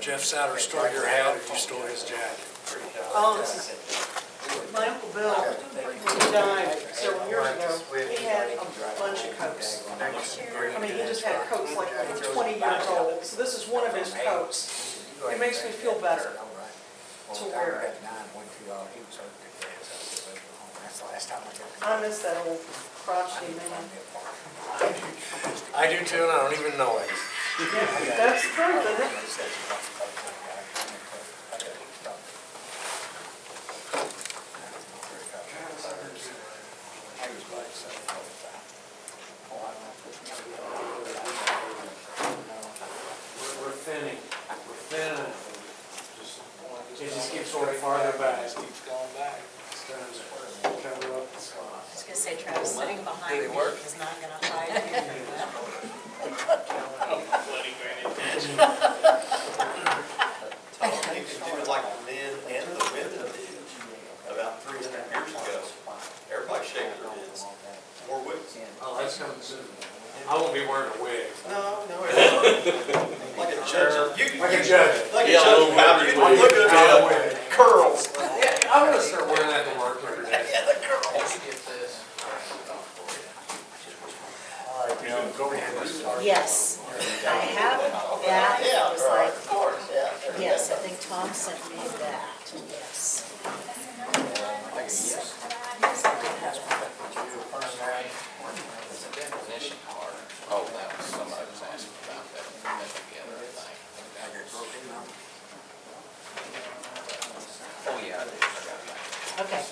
Jeff Souter stole your hat or you stole his jacket? My Uncle Bill, when he died several years ago, he had a bunch of coats. I mean, he just had coats like 20 years old, so this is one of his coats. It makes me feel better to wear it. I miss that old crotchety man. I do too, and I don't even know it. That's the truth, isn't it? We're thinning. We're thinning. It just keeps going farther back. It keeps going back. Cover up the spot. I was gonna say, Travis, sitting behind me is not gonna hide They used to do it like the men and the women did about 300 years ago. Everybody shaved their heads. More wigs. Oh, that's coming soon. I won't be wearing a wig. No, everybody. Like a judge. Like a judge. Like a judge. I'm looking at the curls. Yeah, I'm gonna start wearing that to work every day. Yeah, the curls. All right, go ahead. Yes, I have that. Yeah, It was right, like, of course, yeah. yes, I think Tom sent me that, yes. Oh, that was somebody was asking about that met together thing. Oh, yeah, I did. I got it back. Okay.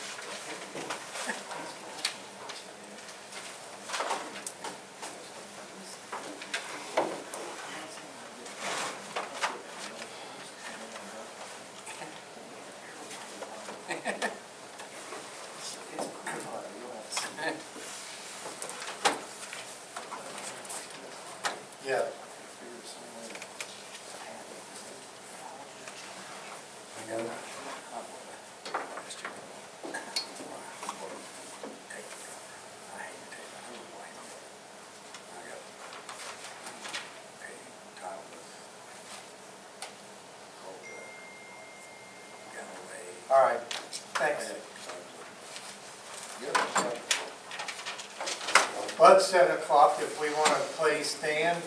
Yeah. All right, thanks. Well, it's 7 o'clock. If we want to please stand,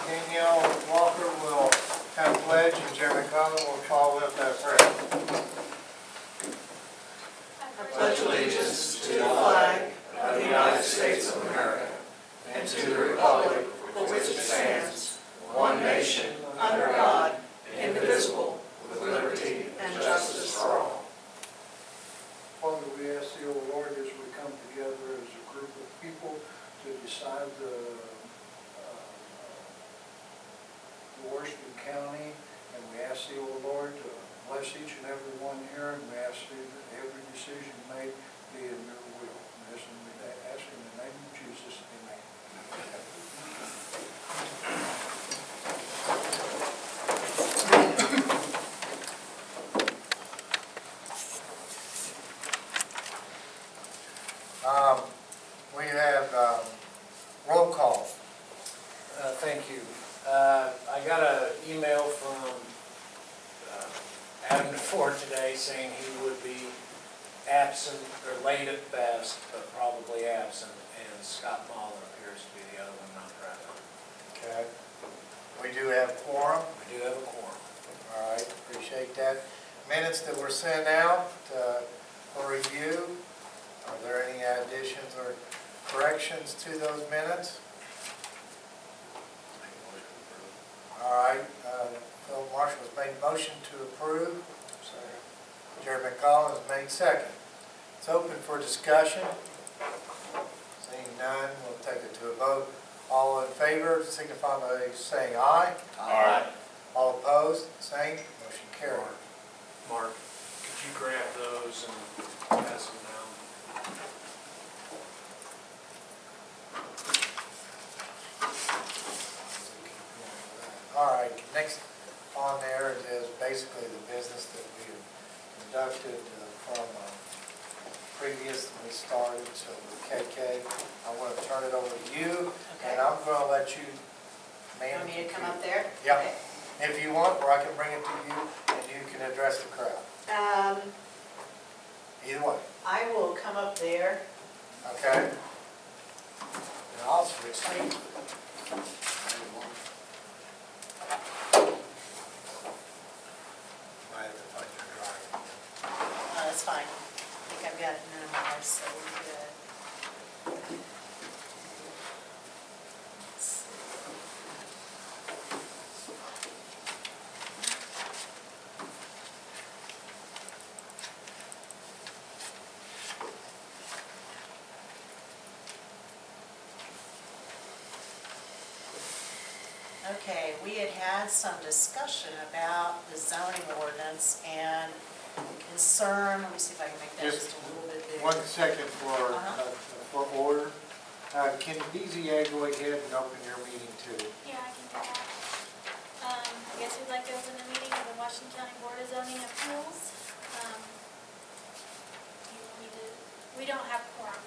Danielle Walker will have a pledge and Jeremy Conlon will follow up that prayer. I pledge allegiance to the flag of the United States of America and to the republic for which it stands, one nation, under God, indivisible, with liberty and justice for all. Father, we ask thee, O Lord, as we come together as a group of people to decide the Washington County, and we ask thee, O Lord, to bless each and every one here, and we ask thee that every decision made be in your will. And this we ask in the name of Jesus, amen. We have roll call. Thank you. I got an email from Adam DeFord today saying he would be absent, or late at best, but probably absent, and Scott Mahler appears to be the other one not present. Okay. We do have quorum. We do have a quorum. All right, appreciate that. Minutes that were sent out for review. Are there any additions or corrections to those minutes? All right, Phil Marshall has made a motion to approve. Jerry McCollum has made second. It's open for discussion. Seeing none, we'll take it to a vote. All in favor, signify by saying aye. Aye. All opposed, same. Motion carried. Mark, could you grab those and pass them down? All right, next on there is basically the business that we have conducted from previous when we started. So with KK, I want to turn it over to you, Okay. and I'm going to let you man. Want me to come up there? Yep. Okay. If you want, or I can bring it to you and you can address the crowd. Either way, I will come up there. okay? And I'll switch seats. I have to find your driver. Oh, that's fine. I think I've got it memorized, so we're good. Let's see. Okay, we had some discussion about the zoning ordinance and concern, let me see if I can make that just a little bit bigger. 1 second for order. Can BZA go ahead and open your meeting too? Yeah, I can do that. I guess we'd like to open the meeting of the Washington County Board of Zoning Appeals. We don't have quorum.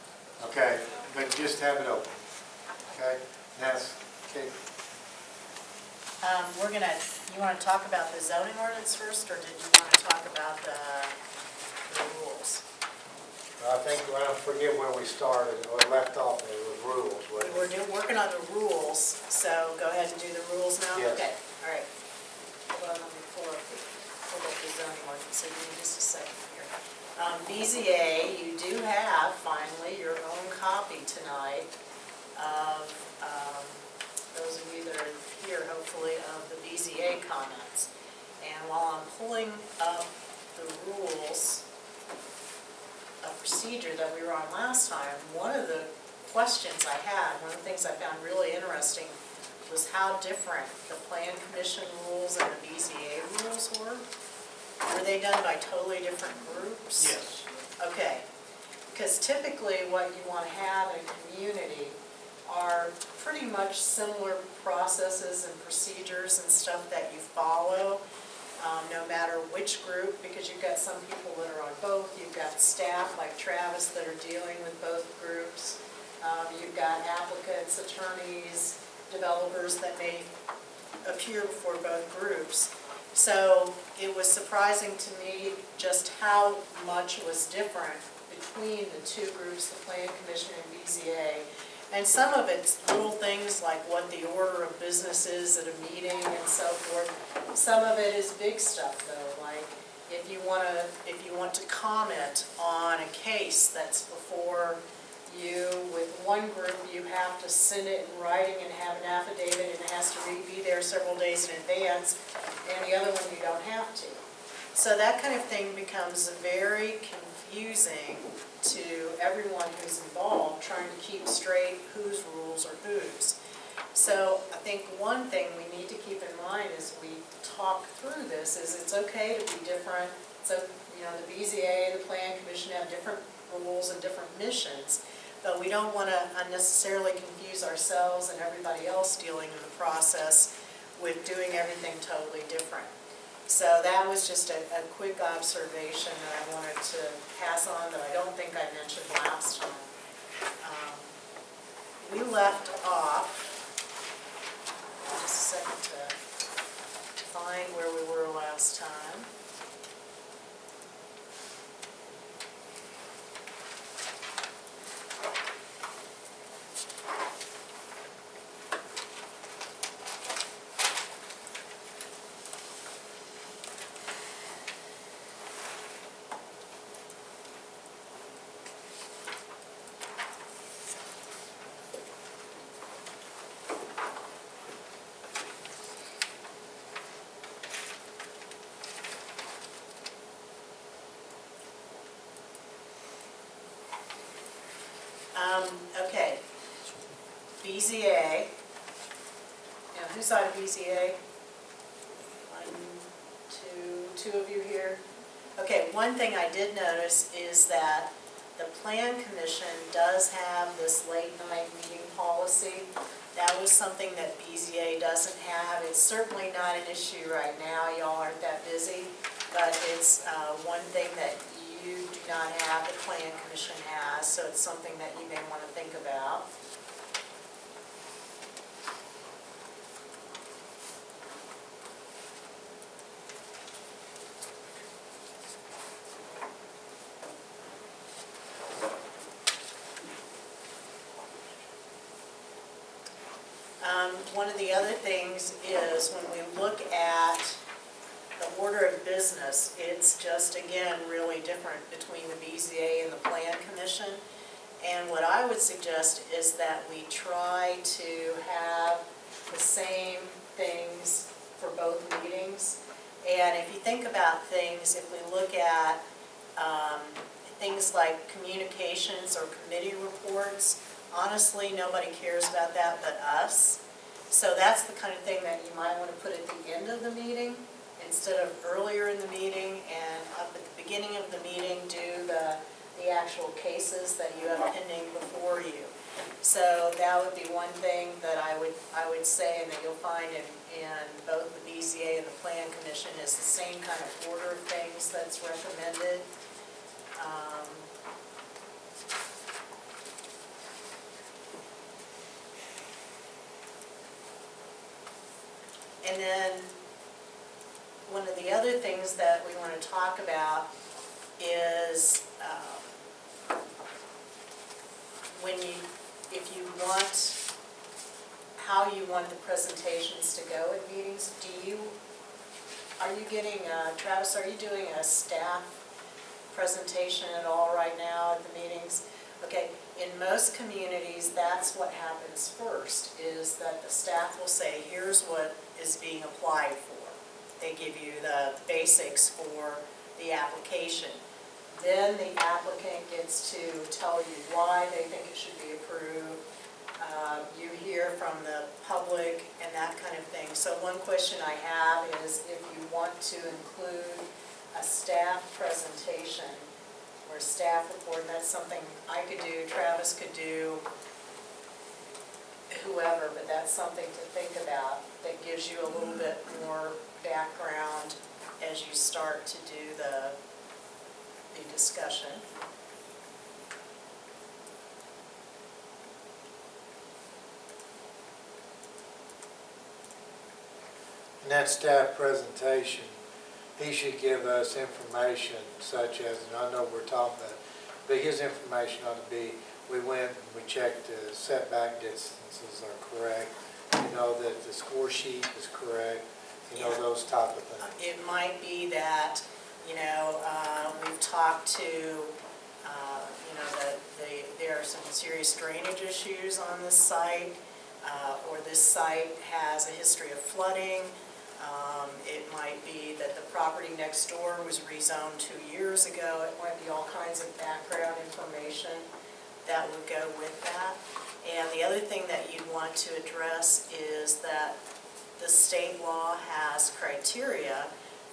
Okay, but just have it open. Okay, that's, okay. You want to talk about the zoning ordinance first, or did you want to talk about the rules? I think, I forget where we started, or left off, it was rules, We wasn't it? were working on the rules, so go ahead and do the rules now? Yes. Okay, all right. Hold on, let me pull up the zoning ordinance, so give me just a second here. BZA, you do have finally your own copy tonight of, those of you that are here, hopefully, of the BZA comments. And while I'm pulling up the rules of procedure that we were on last time, one of the questions I had, one of the things I found really interesting was how different the Plan Commission rules and the BZA rules were. Were they done by totally different groups? Yes. Okay, because typically what you want to have in a community are pretty much similar processes and procedures and stuff that you follow, no matter which group, because you've got some people that are on both. You've got staff like Travis that are dealing with both groups. You've got applicants, attorneys, developers that may appear before both groups. So it was surprising to me just how much was different between the two groups, the Plan Commission and BZA. And some of it's little things like what the order of business is at a meeting and so forth. Some of it is big stuff though, like if you want to comment on a case that's before you, with one group, you have to send it in writing and have an affidavit, and it has to be there several days in advance, and the other one you don't have to. So that kind of thing becomes very confusing to everyone who's involved, trying to keep straight whose rules are whose. So I think one thing we need to keep in mind as we talk through this is it's okay to be different. So, the BZA, the Plan Commission have different rules and different missions, but we don't want to unnecessarily confuse ourselves and everybody else dealing in the process with doing everything totally different. So that was just a quick observation that I wanted to pass on that I don't think I mentioned last time. We left off, just a second to find where we were last time. Okay, BZA, now who's on BZA? One, two of you here. Okay, one thing I did notice is that the Plan Commission does have this late night meeting policy. That was something that BZA doesn't have. It's certainly not an issue right now, y'all aren't that busy, but it's one thing that you do not have, the Plan Commission has, so it's something that you may want to think about. One of the other things is when we look at the order of business, it's just, again, really different between the BZA and the Plan Commission. And what I would suggest is that we try to have the same things for both meetings. And if you think about things, if we look at things like communications or committee reports, honestly, nobody cares about that but us. So that's the kind of thing that you might want to put at the end of the meeting instead of earlier in the meeting, and up at the beginning of the meeting do the actual cases that you have pending before you. So that would be one thing that I would say, and that you'll find in both the BZA and the Plan Commission, is the same kind of order of things that's recommended. And then one of the other things that we want to talk about is if you want, how you want the presentations to go at meetings. Are you getting, Travis, are you doing a staff presentation at all right now at the meetings? Okay, in most communities, that's what happens first, is that the staff will say, here's what is being applied for. They give you the basics for the application. Then the applicant gets to tell you why they think it should be approved. You hear from the public and that kind of thing. So one question I have is if you want to include a staff presentation or a staff report, that's something I could do, Travis could do, whoever, but that's something to think about that gives you a little bit more background as you start to do the discussion. In that staff presentation, he should give us information such as, and I know we're talking about, but his information ought to be, we went and we checked the setback distances are correct, you know, that the score sheet is correct, you know, those type of things. It might be that, you know, we've talked to, you know, that there are some serious drainage issues on this site, or this site has a history of flooding. It might be that the property next door was rezoned 2 years ago. It might be all kinds of background information that would go with that. And the other thing that you'd want to address is that the state law has criteria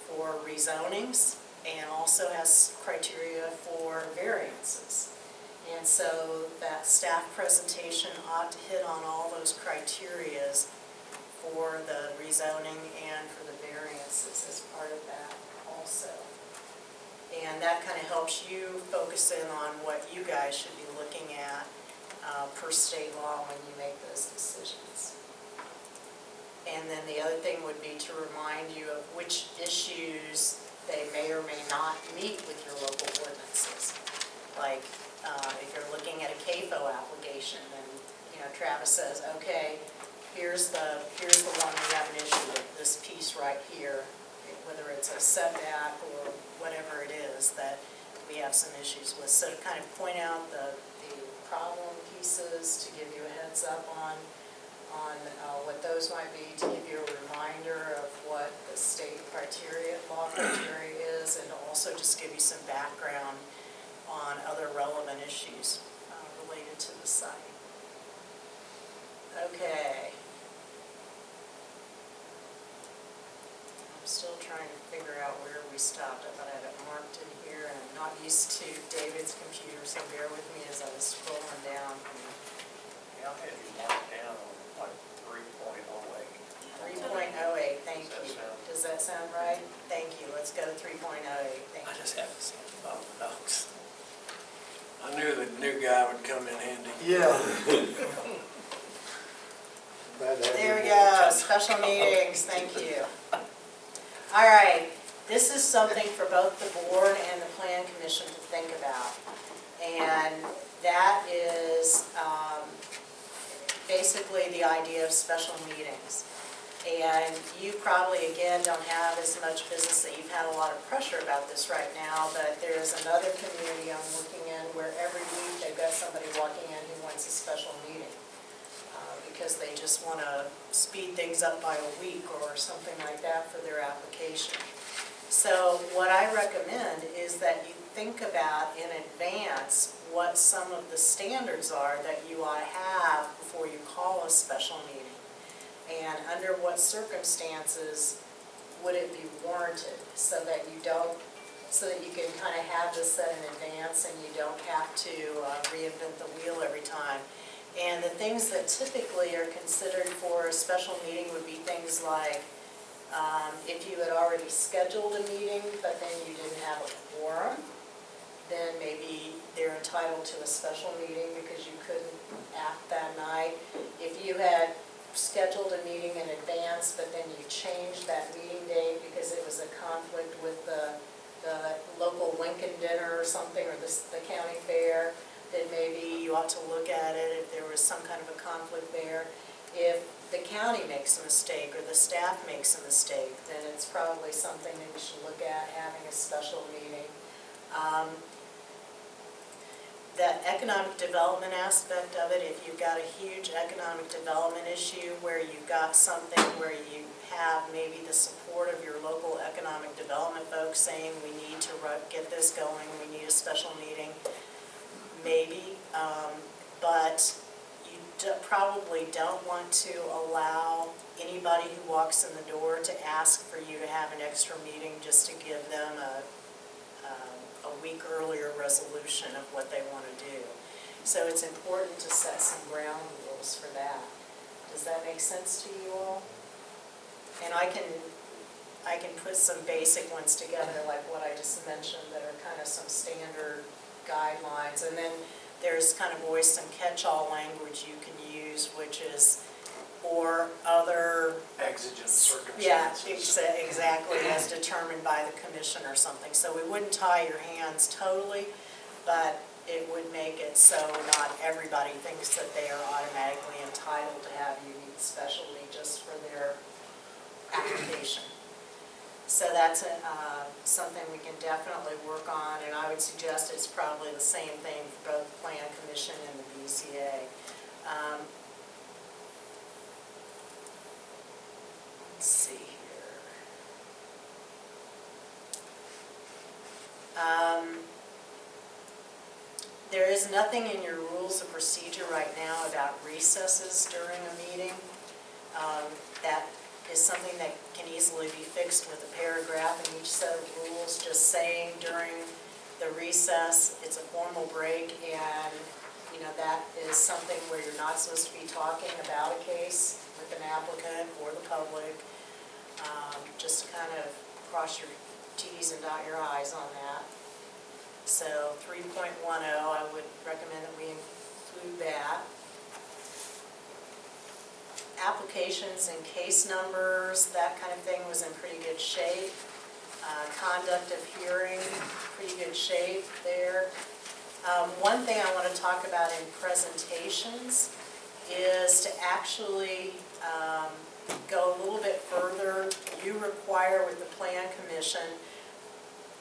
for rezonings and also has criteria for variances. And so that staff presentation ought to hit on all those criterias for the rezoning and for the variances as part of that also. And that kind of helps you focus in on what you guys should be looking at per state law when you make those decisions. And then the other thing would be to remind you of which issues they may or may not meet with your local ordinances. Like if you're looking at a CAFO application and, you know, Travis says, okay, here's the one we have an issue with, this piece right here, whether it's a setback or whatever it is that we have some issues with. So to kind of point out the problem pieces, to give you a heads up on what those might be, to give you a reminder of what the state criteria, law criteria is, and to also just give you some background on other relevant issues related to the site. Okay. I'm still trying to figure out where we stopped. I thought I had it marked in here, and I'm not used to David's computer, so bear with me as I was scrolling down. Yeah, I had you marked down on like 3.08. 3.08, thank you. Does that sound right? Thank you. Let's go to 3.08. Thank I you. just haven't seen the notes. I knew the new guy would come in handy. Yeah. There we go, special meetings, thank you. All right, this is something for both the board and the Plan Commission to think about. And that is basically the idea of special meetings. And you probably, again, don't have as much business that you've had a lot of pressure about this right now, but there's another community I'm working in where every week they've got somebody walking in who wants a special meeting. Because they just want to speed things up by a week or something like that for their application. So what I recommend is that you think about in advance what some of the standards are that you ought to have before you call a special meeting. And under what circumstances would it be warranted so that you can kind of have this set in advance and you don't have to reinvent the wheel every time. And the things that typically are considered for a special meeting would be things like if you had already scheduled a meeting, but then you didn't have a quorum, then maybe they're entitled to a special meeting because you couldn't act that night. If you had scheduled a meeting in advance, but then you changed that meeting date because it was a conflict with the local Lincoln dinner or something, or the county fair, then maybe you ought to look at it if there was some kind of a conflict there. If the county makes a mistake or the staff makes a mistake, then it's probably something that we should look at, having a special meeting. The economic development aspect of it, if you've got a huge economic development issue where you've got something where you have maybe the support of your local economic development folks saying we need to get this going, we need a special meeting, maybe, but you probably don't want to allow anybody who walks in the door to ask for you to have an extra meeting just to give them a week earlier resolution of what they want to do. So it's important to set some ground rules for that. Does that make sense to you all? And I can put some basic ones together like what I just mentioned that are kind of some standard guidelines. And then there's kind of always some catch-all language you can use, which is or other Exigent yeah, circumstances. exactly, as determined by the commission or something. So we wouldn't tie your hands totally, but it would make it so not everybody thinks that they are automatically entitled to have you meet specially just for their application. So that's something we can definitely work on, and I would suggest it's probably the same thing for both the Plan Commission and the BZA. Let's see here. There is nothing in your rules of procedure right now about recesses during a meeting. That is something that can easily be fixed with a paragraph in each set of rules, just saying during the recess, it's a formal break, and that is something where you're not supposed to be talking about a case with an applicant or the public. Just to kind of cross your T's and dot your I's on that. So 3.10, I would recommend that we include that. Applications and case numbers, that kind of thing was in pretty good shape. Conduct of hearing, pretty good shape there. One thing I want to talk about in presentations is to actually go a little bit further. You require with the Plan Commission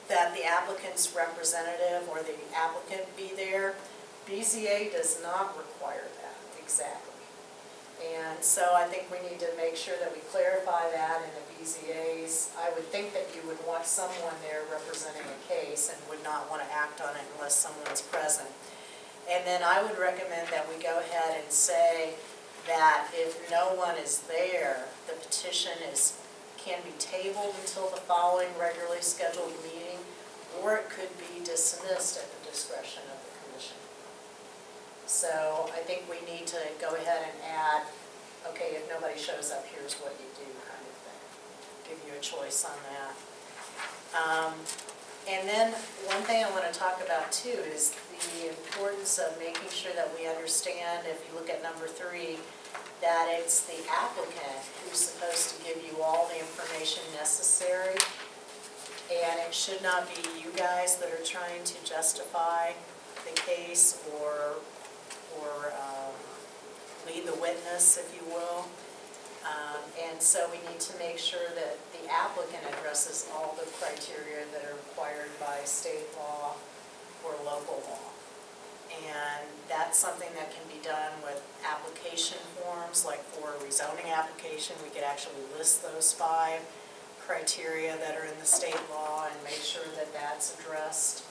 that the applicant's representative or the applicant be there. BZA does not require that exactly. And so I think we need to make sure that we clarify that in the BZA's. I would think that you would want someone there representing a case and would not want to act on it unless someone's present. And then I would recommend that we go ahead and say that if no one is there, the petition can be tabled until the following regularly scheduled meeting, or it could be dismissed at the discretion of the commission. So I think we need to go ahead and add, okay, if nobody shows up, here's what you do kind of thing. Give you a choice on that. And then one thing I want to talk about too is the importance of making sure that we understand, if you look at number 3, that it's the applicant who's supposed to give you all the information necessary, and it should not be you guys that are trying to justify the case or lead the witness, if you will. And so we need to make sure that the applicant addresses all the criteria that are required by state law or local law. And that's something that can be done with application forms, like for a rezoning application, we could actually list those 5 criteria that are in the state law and make sure that that's addressed.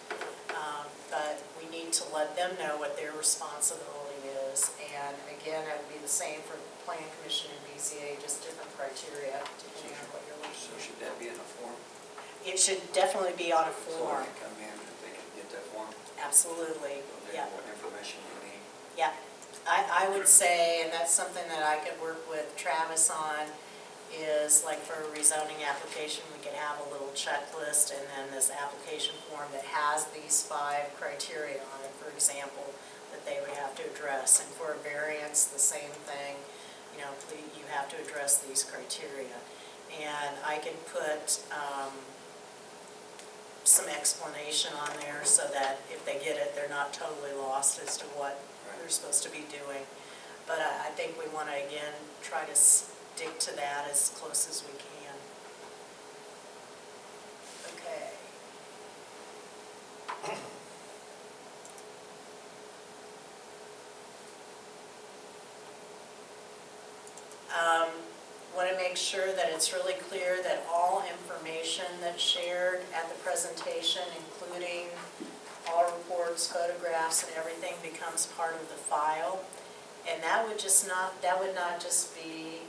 But we need to let them know what their responsibility is. And again, it would be the same for Plan Commission and BZA, just different criteria depending on what you're looking So at. should that be in a form? It should definitely be on a So form, they can come in and they can get that form? absolutely, So yeah. then what information you need? Yeah, I would say, and that's something that I could work with Travis on, is like for a rezoning application, we could have a little checklist and then this application form that has these 5 criteria on it, for example, that they would have to address. And for a variance, the same thing, you know, please, you have to address these criteria. And I can put some explanation on there so that if they get it, they're not totally lost as to what they're supposed to be doing. But I think we want to, again, try to stick to that as close as we can. Okay. Want to make sure that it's really clear that all information that's shared at the presentation, including all reports, photographs, and everything, becomes part of the file. And that would not just be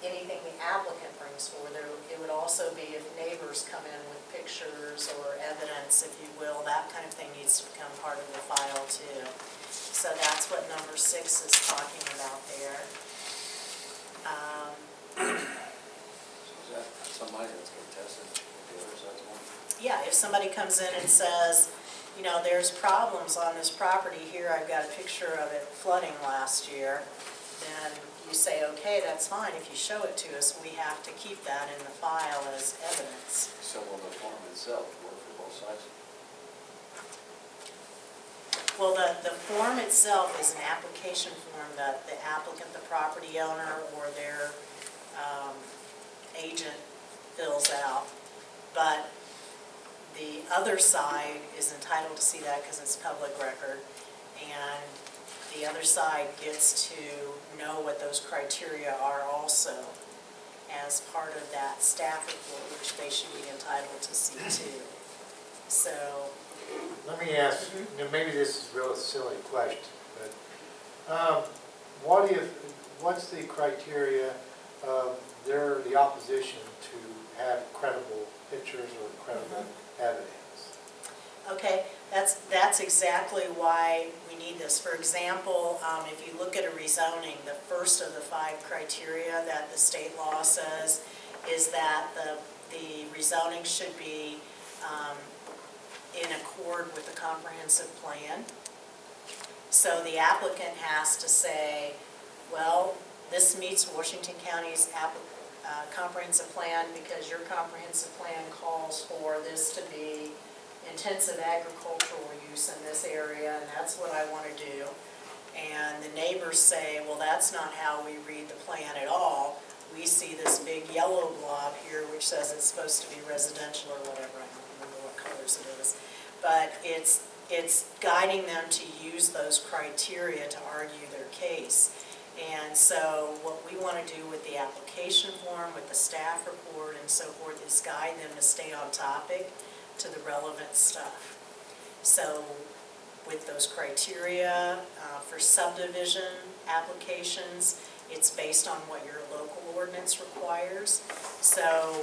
anything the applicant brings forward. It would also be if neighbors come in with pictures or evidence, if you will, that kind of thing needs to become part of the file too. So that's what number 6 is talking about there. So is that somebody that's going to test it, the other side's one? Yeah, if somebody comes in and says, you know, there's problems on this property here, I've got a picture of it flooding last year, then you say, okay, that's fine, if you show it to us, we have to keep that in the file as evidence. So will the form itself work for both sides? Well, the form itself is an application form that the applicant, the property owner, or their agent fills out. But the other side is entitled to see that because it's public record. And the other side gets to know what those criteria are also as part of that staff report, which they should be entitled to see too. So, Let me ask, you know, maybe this is a real silly question, but what's the criteria of the opposition to have credible pictures or credible evidence? okay, that's exactly why we need this. For example, if you look at a rezoning, the first of the 5 criteria that the state law says is that the rezoning should be in accord with the comprehensive plan. So the applicant has to say, well, this meets Washington County's comprehensive plan because your comprehensive plan calls for this to be intensive agricultural use in this area, and that's what I want to do. And the neighbors say, well, that's not how we read the plan at all. We see this big yellow blob here which says it's supposed to be residential or whatever, I don't remember what colors it is. But it's guiding them to use those criteria to argue their case. And so what we want to do with the application form, with the staff report and so forth, is guide them to stay on topic to the relevant stuff. So with those criteria for subdivision applications, it's based on what your local ordinance requires. So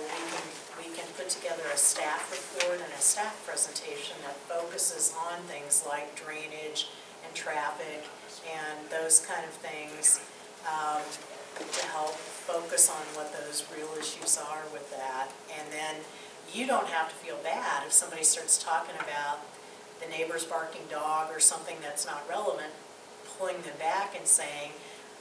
we can put together a staff report and a staff presentation that focuses on things like drainage and traffic and those kind of things to help focus on what those real issues are with that. And then you don't have to feel bad if somebody starts talking about the neighbor's barking dog or something that's not relevant, pulling them back and saying,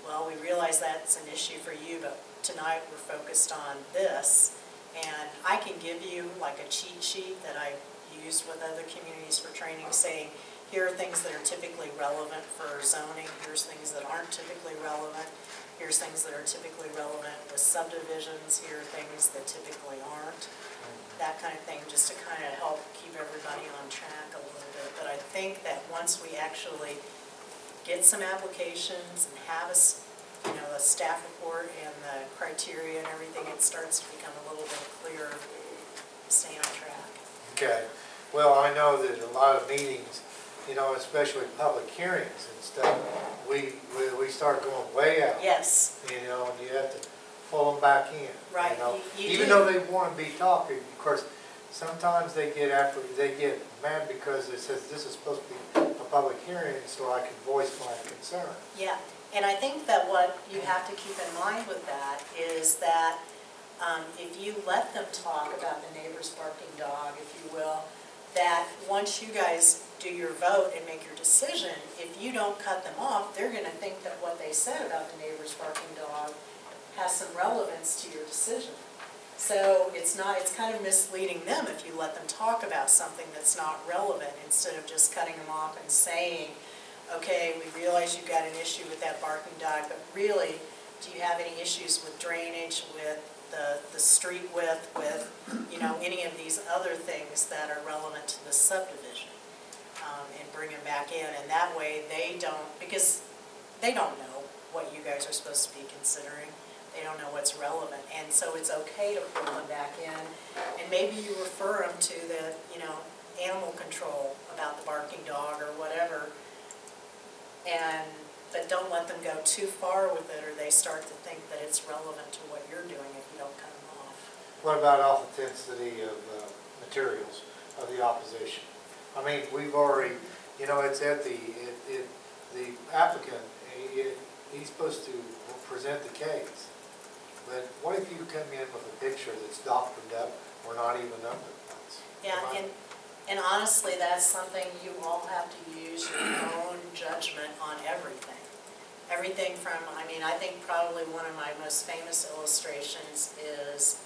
well, we realize that's an issue for you, but tonight we're focused on this. And I can give you like a cheat sheet that I've used with other communities for training saying, here are things that are typically relevant for zoning, here's things that aren't typically relevant, here's things that are typically relevant with subdivisions, here are things that typically aren't. That kind of thing, just to kind of help keep everybody on track a little bit. But I think that once we actually get some applications and have a staff report and the criteria and everything, it starts to become a little bit clearer, stay on track. Okay, well, I know that a lot of meetings, especially public hearings and stuff, we start going way out. Yes, And you have to pull them back in. Right, you Even do. though they want to be talking, of course, sometimes they get mad because it says this is supposed to be a public hearing, so I can voice my concern. yeah. And I think that what you have to keep in mind with that is that if you let them talk about the neighbor's barking dog, if you will, that once you guys do your vote and make your decision, if you don't cut them off, they're going to think that what they said about the neighbor's barking dog has some relevance to your decision. So it's kind of misleading them if you let them talk about something that's not relevant instead of just cutting them off and saying, okay, we realize you've got an issue with that barking dog, but really, do you have any issues with drainage, with the street width, with, any of these other things that are relevant to the subdivision? And bring them back in, and that way because they don't know what you guys are supposed to be considering. They don't know what's relevant, and so it's okay to pull them back in, and maybe you refer them to the, animal control about the barking dog or whatever, but don't let them go too far with it, or they start to think that it's relevant to what you're doing if you don't cut them off. What about authenticity of materials of the opposition? I mean, we've already, it's at the applicant, he's supposed to present the case. But what if you come in with a picture that's doctored up or not even numbered? Yeah, and honestly, that's something you all have to use your own judgment on everything. Everything from, I think probably one of my most famous illustrations is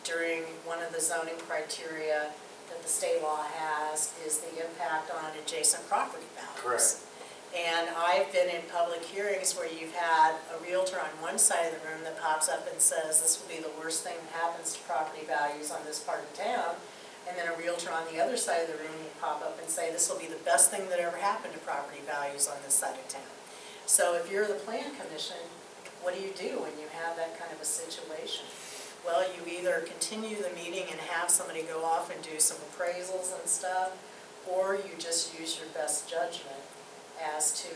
during one of the zoning criteria that the state law has is the impact on adjacent property values. Correct. And I've been in public hearings where you've had a realtor on one side of the room that pops up and says this will be the worst thing that happens to property values on this part of town, and then a realtor on the other side of the room will pop up and say this will be the best thing that ever happened to property values on this side of town. So if you're the plan commission, what do you do when you have that kind of a situation? Well, you either continue the meeting and have somebody go off and do some appraisals and stuff, or you just use your best judgment as to,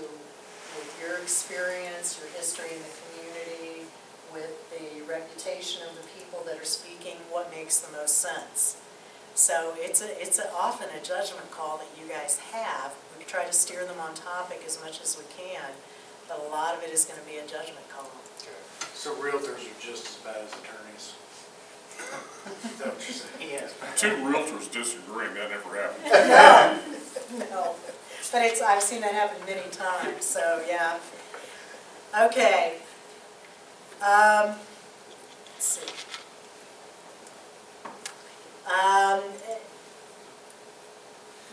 with your experience, your history in the community, with the reputation of the people that are speaking, what makes the most sense. So it's often a judgment call that you guys have. We try to steer them on topic as much as we can, but a lot of it is going to be a judgment call. So realtors are just as bad as attorneys? Is that what you're saying? Yes. Two realtors disagreeing, that never happens. No, but I've seen that happen many times, so yeah. Okay. Let's see.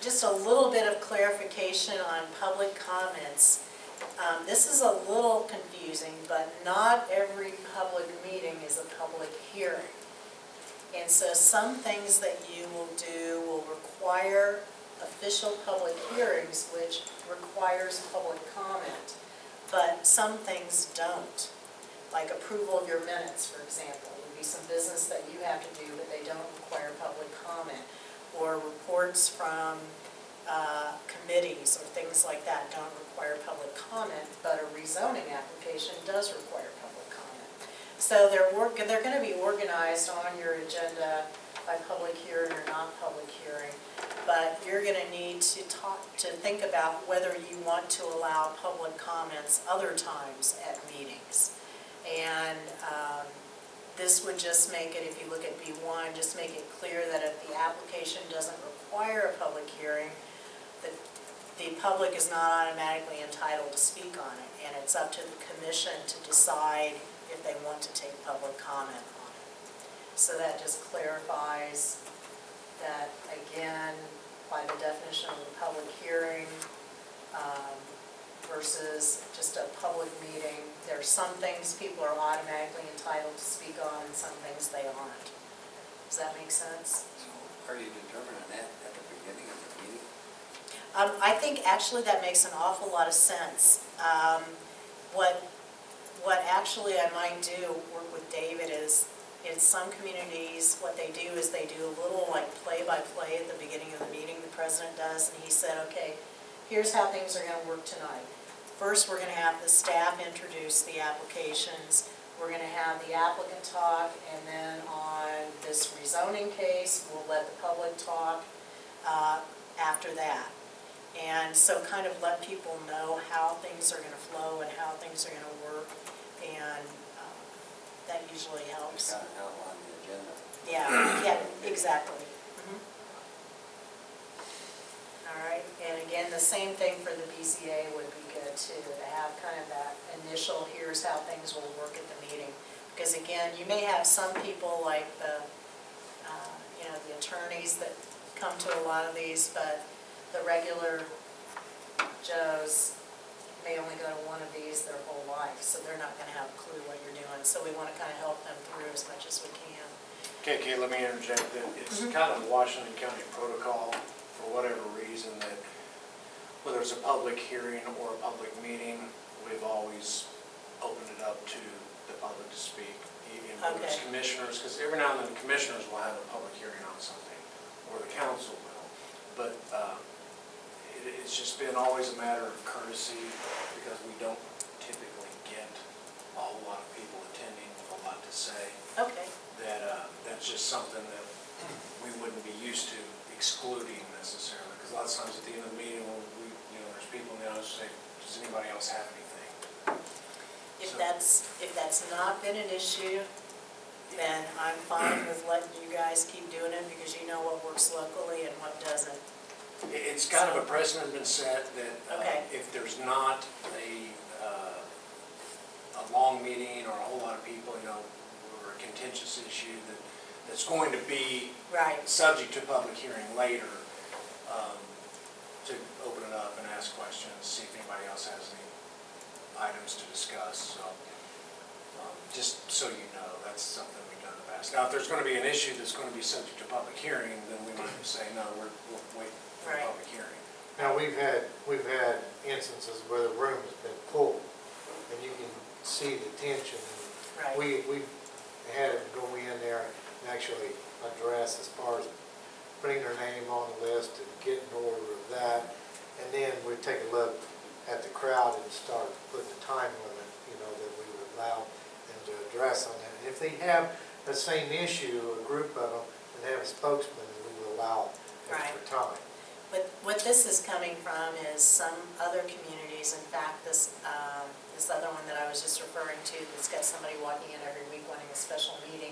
Just a little bit of clarification on public comments. This is a little confusing, but not every public meeting is a public hearing. And so some things that you will do will require official public hearings, which requires public comment, but some things don't. Like approval of your minutes, for example, would be some business that you have to do, but they don't require public comment. Or reports from committees or things like that don't require public comment, but a rezoning application does require public comment. So they're going to be organized on your agenda by public hearing or not public hearing, but you're going to need to think about whether you want to allow public comments other times at meetings. And this would just make it, if you look at B1, just make it clear that if the application doesn't require a public hearing, that the public is not automatically entitled to speak on it, and it's up to the commission to decide if they want to take public comment on it. So that just clarifies that, again, by the definition of a public hearing versus just a public meeting. There are some things people are automatically entitled to speak on and some things they aren't. Does that make sense? So are you determining that at the beginning of the meeting? I think actually that makes an awful lot of sense. What actually I might do, work with David, is in some communities, what they do is they do a little like play-by-play at the beginning of the meeting, the president does, and he said, okay, here's how things are gonna work tonight. First, we're gonna have the staff introduce the applications, we're gonna have the applicant talk, and then on this rezoning case, we'll let the public talk after that. And so kind of let people know how things are gonna flow and how things are gonna work, and that usually helps. Just kind of outline the agenda. Yeah, exactly. All right, and again, the same thing for the BZA would be good too, to have kind of that initial, here's how things will work at the meeting. Because again, you may have some people like the, the attorneys that come to a lot of these, but the regular Joes may only go to one of these their whole life, so they're not gonna have a clue what you're doing. So we wanna kind of help them through as much as we can. Okay, Kate, let me interject that it's kind of Washington County protocol, for whatever reason, that whether it's a public hearing or a public meeting, we've always opened it up to the public to speak. Even whether it's commissioners, because every now and then the commissioners will have a public hearing on something, or the council will. But it's just been always a matter of courtesy, because we don't typically get a whole lot of people attending with a lot to say. Okay. That's just something that we wouldn't be used to excluding necessarily, because a lot of times at the end of the meeting, there's people in the audience who say, does anybody else have anything? If that's not been an issue, then I'm fine with letting you guys keep doing it, because you know what works locally and what doesn't. It's kind of a precedent been set that if there's not a long meeting or a whole lot of people, or a contentious issue that's going to be subject to public hearing later, to open it up and ask questions, see if anybody else has any items to discuss. So just so you know, that's something we've done in the past. Now, if there's going to be an issue that's going to be subject to public hearing, then we might say, no, we'll wait for the public hearing. Now, we've had instances where the room's been full, and you can see the tension. And we've had them go in there and actually address as far as putting their name on the list and getting order of that. And then we take a look at the crowd and start putting a time limit, that we would allow them to address on that. And if they have the same issue, a group of them, and they have a spokesman, we will allow extra time. But what this is coming from is some other communities, in fact, this other one that I was just referring to that's got somebody walking in every week wanting a special meeting,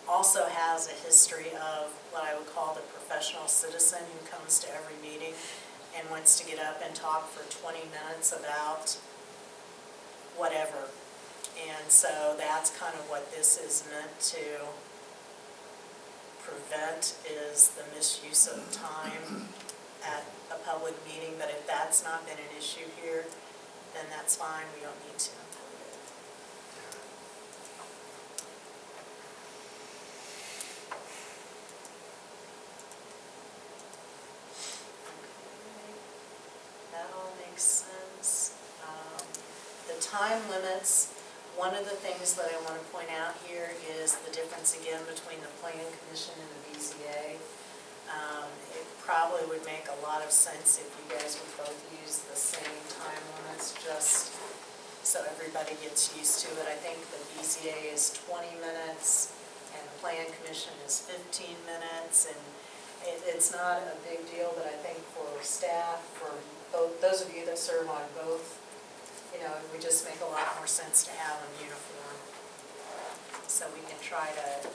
also has a history of what I would call the professional citizen who comes to every meeting and wants to get up and talk for 20 minutes about whatever. And so that's kind of what this is meant to prevent, is the misuse of time at a public meeting. But if that's not been an issue here, then that's fine, we don't need to include it. That all makes sense. The time limits, one of the things that I want to point out here is the difference again between the Plan Commission and the BZA. It probably would make a lot of sense if you guys would both use the same time limits, just so everybody gets used to it. I think the BZA is 20 minutes and the Plan Commission is 15 minutes, and it's not a big deal, but I think for staff, for both, those of you that serve on both, it would just make a lot more sense to have them uniform. So we can try to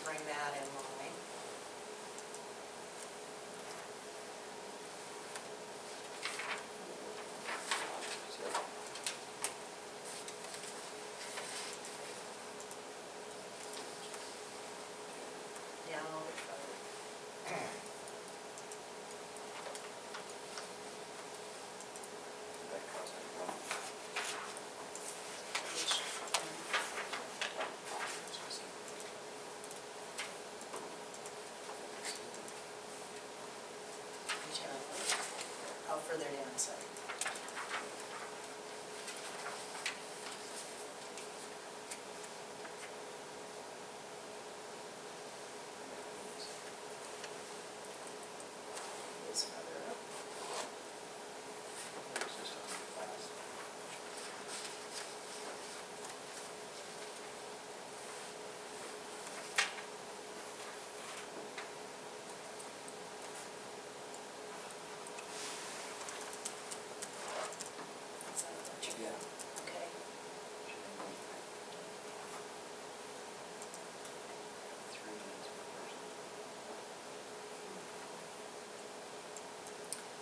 bring that in line.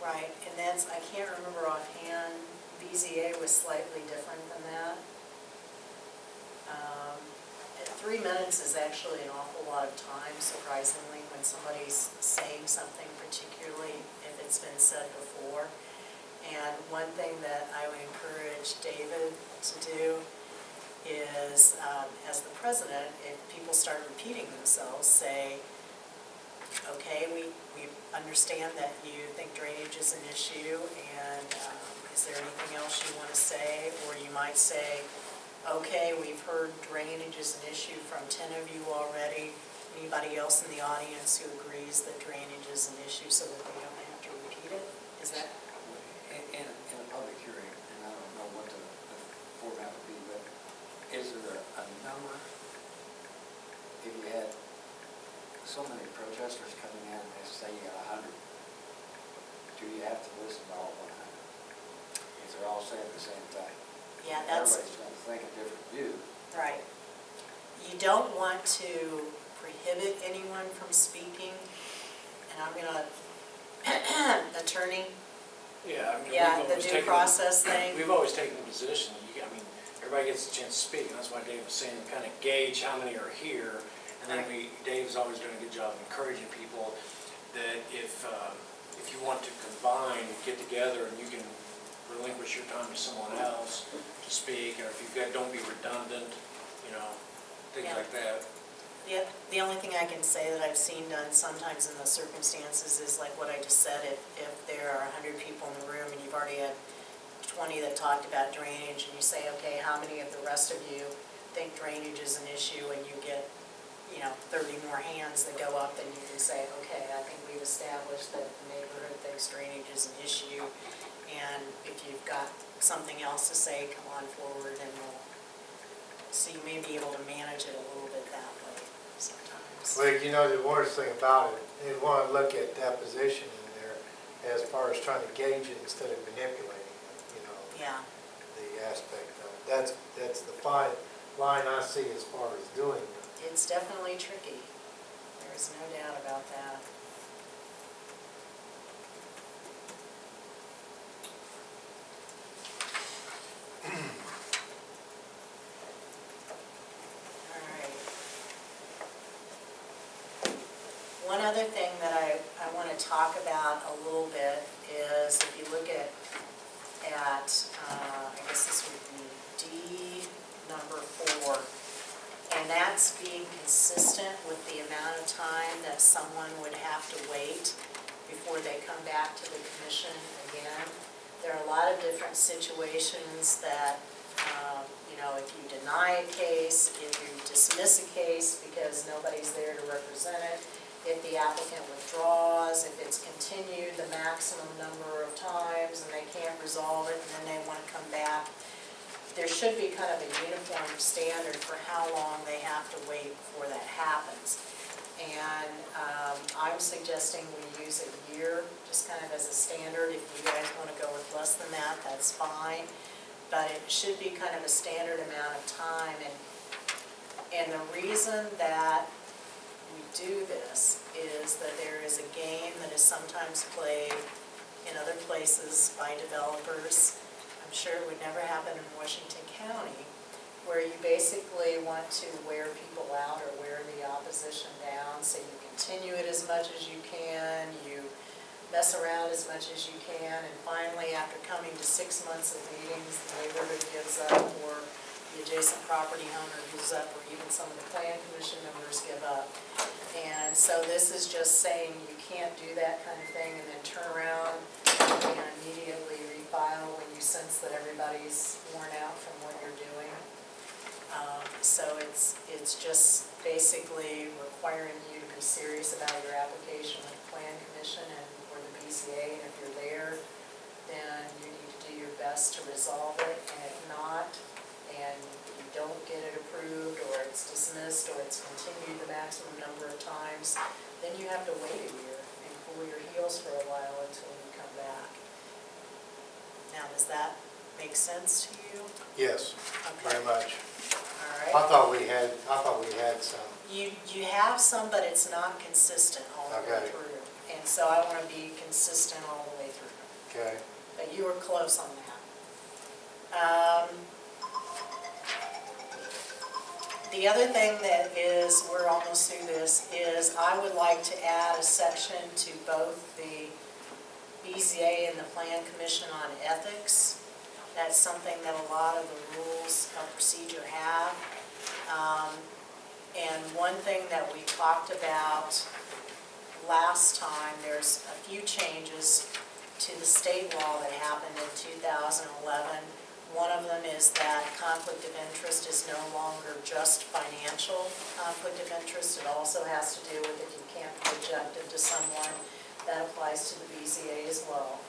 Right, and that's, I can't remember offhand, BZA was slightly different than that. 3 minutes is actually an awful lot of time, surprisingly, when somebody's saying something, particularly if it's been said before. And one thing that I would encourage David to do is, as the president, if people start repeating themselves, say, okay, we understand that you think drainage is an issue, and is there anything else you want to say? Or you might say, okay, we've heard drainage is an issue from 10 of you already. Anybody else in the audience who agrees that drainage is an issue, so that they don't have to repeat it? Is that? In a public hearing, and I don't know what the format would be, but is there a number? If you had so many protesters coming in, and say you got 100, do you have to listen to all 100? Because they're all saying the same thing. Yeah, that's Everybody's going to think a different view. right. You don't want to prohibit anyone from speaking, and I'm gonna, attorney, Yeah, I mean, yeah, we've the always due taken, process thing. we've always taken the position, I mean, everybody gets a chance to speak, and that's why Dave was saying, kind of gauge how many are here. And then Dave's always doing a good job of encouraging people that if you want to combine, get together, and you can relinquish your time to someone else to speak, or if you've got, don't be redundant, you know, things Yeah. like that. The only thing I can say that I've seen done sometimes in those circumstances is like what I just said, if there are 100 people in the room and you've already had 20 that talked about drainage, and you say, okay, how many of the rest of you think drainage is an issue, and you get, 30 more hands that go up, then you can say, okay, I think we've established that the neighborhood thinks drainage is an issue, and if you've got something else to say, come on forward, and so you may be able to manage it a little bit that way sometimes. Well, the worst thing about it, you want to look at deposition in there as far as trying to gauge it instead of manipulating it, Yeah, the aspect of it. That's the fine line I see as far as doing it. it's definitely tricky. There's no doubt about that. All right. One other thing that I want to talk about a little bit is if you look at I guess this would be D number 4, and that's being consistent with the amount of time that someone would have to wait before they come back to the commission again. There are a lot of different situations that, if you deny a case, if you dismiss a case because nobody's there to represent it, if the applicant withdraws, if it's continued the maximum number of times and they can't resolve it and then they want to come back. There should be kind of a uniform standard for how long they have to wait before that happens. And I'm suggesting we use a year, just kind of as a standard. If you guys want to go with less than that, that's fine. But it should be kind of a standard amount of time. And the reason that we do this is that there is a game that is sometimes played in other places by developers. I'm sure it would never happen in Washington County, where you basically want to wear people out or wear the opposition down, so you continue it as much as you can, you mess around as much as you can, and finally, after coming to 6 months of meetings, the neighborhood gives up, or the adjacent property owner gives up, or even some of the plan commission members give up. And so this is just saying you can't do that kind of thing and then turn around and immediately refile when you sense that everybody's worn out from what you're doing. So it's just basically requiring you to be serious about your application with the Plan Commission and or the BCA, and if you're there, then you need to do your best to resolve it, and if not, and you don't get it approved, or it's dismissed, or it's continued the maximum number of times, then you have to wait a year and cool your heels for a while until you come back. Now, does that make sense to you? Yes, Okay. very much. All I right. thought we had some. You have some, but it's not consistent all the way Okay. through. And so I want to be consistent all the way through. Okay. but you were close on that. The other thing that is, we're almost through this, is I would like to add a section to both the BZA and the Plan Commission on ethics. That's something that a lot of the rules of procedure have. And one thing that we talked about last time, there's a few changes to the state law that happened in 2011. One of them is that conflict of interest is no longer just financial conflict of interest. It also has to do with if you can't be objective to someone. That applies to the BZA as well.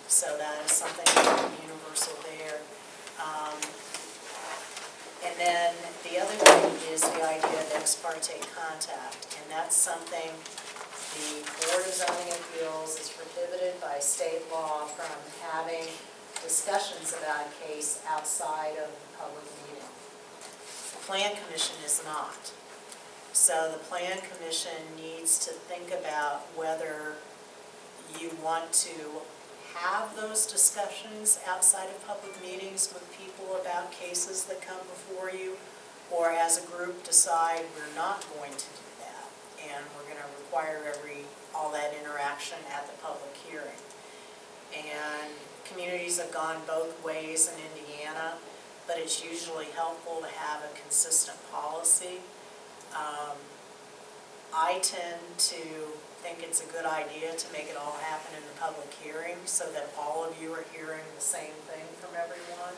So that is something universal there. And then the other thing is the idea of ex parte contact. And that's something the Board of Zoning Appeals is prohibited by state law from having discussions about a case outside of the public meeting. The Plan Commission is not. So the Plan Commission needs to think about whether you want to have those discussions outside of public meetings with people about cases that come before you, or as a group decide we're not going to do that, and we're going to require all that interaction at the public hearing. And communities have gone both ways in Indiana, but it's usually helpful to have a consistent policy. I tend to think it's a good idea to make it all happen in the public hearing so that all of you are hearing the same thing from everyone.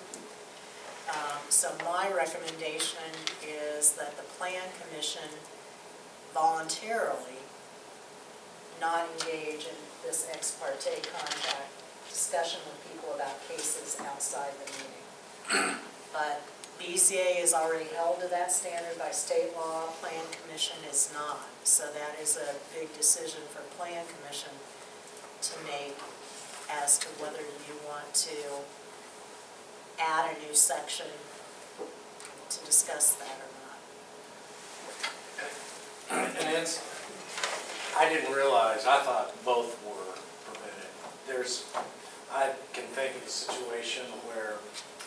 So my recommendation is that the Plan Commission voluntarily not engage in this ex parte contact discussion with people about cases outside the meeting. But BZA is already held to that standard by state law, Plan Commission is not. So that is a big decision for Plan Commission to make as to whether you want to add a new section to discuss that or not. And it's, I didn't realize, I thought both were permitted. I can think of a situation where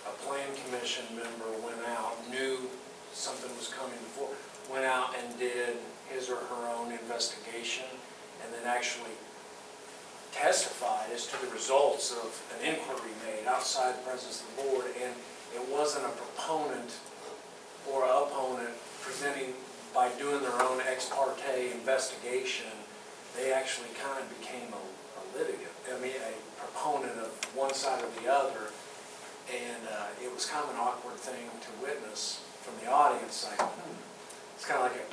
a Plan Commission member went out, knew something was coming before, went out and did his or her own investigation, and then actually testified as to the results of an inquiry made outside the presence of the board, and it wasn't a proponent or an opponent presenting by doing their own ex parte investigation. They actually kind of became a litigant, a proponent of one side or the other, and it was kind of an awkward thing to witness from the audience, like, it's kind of like a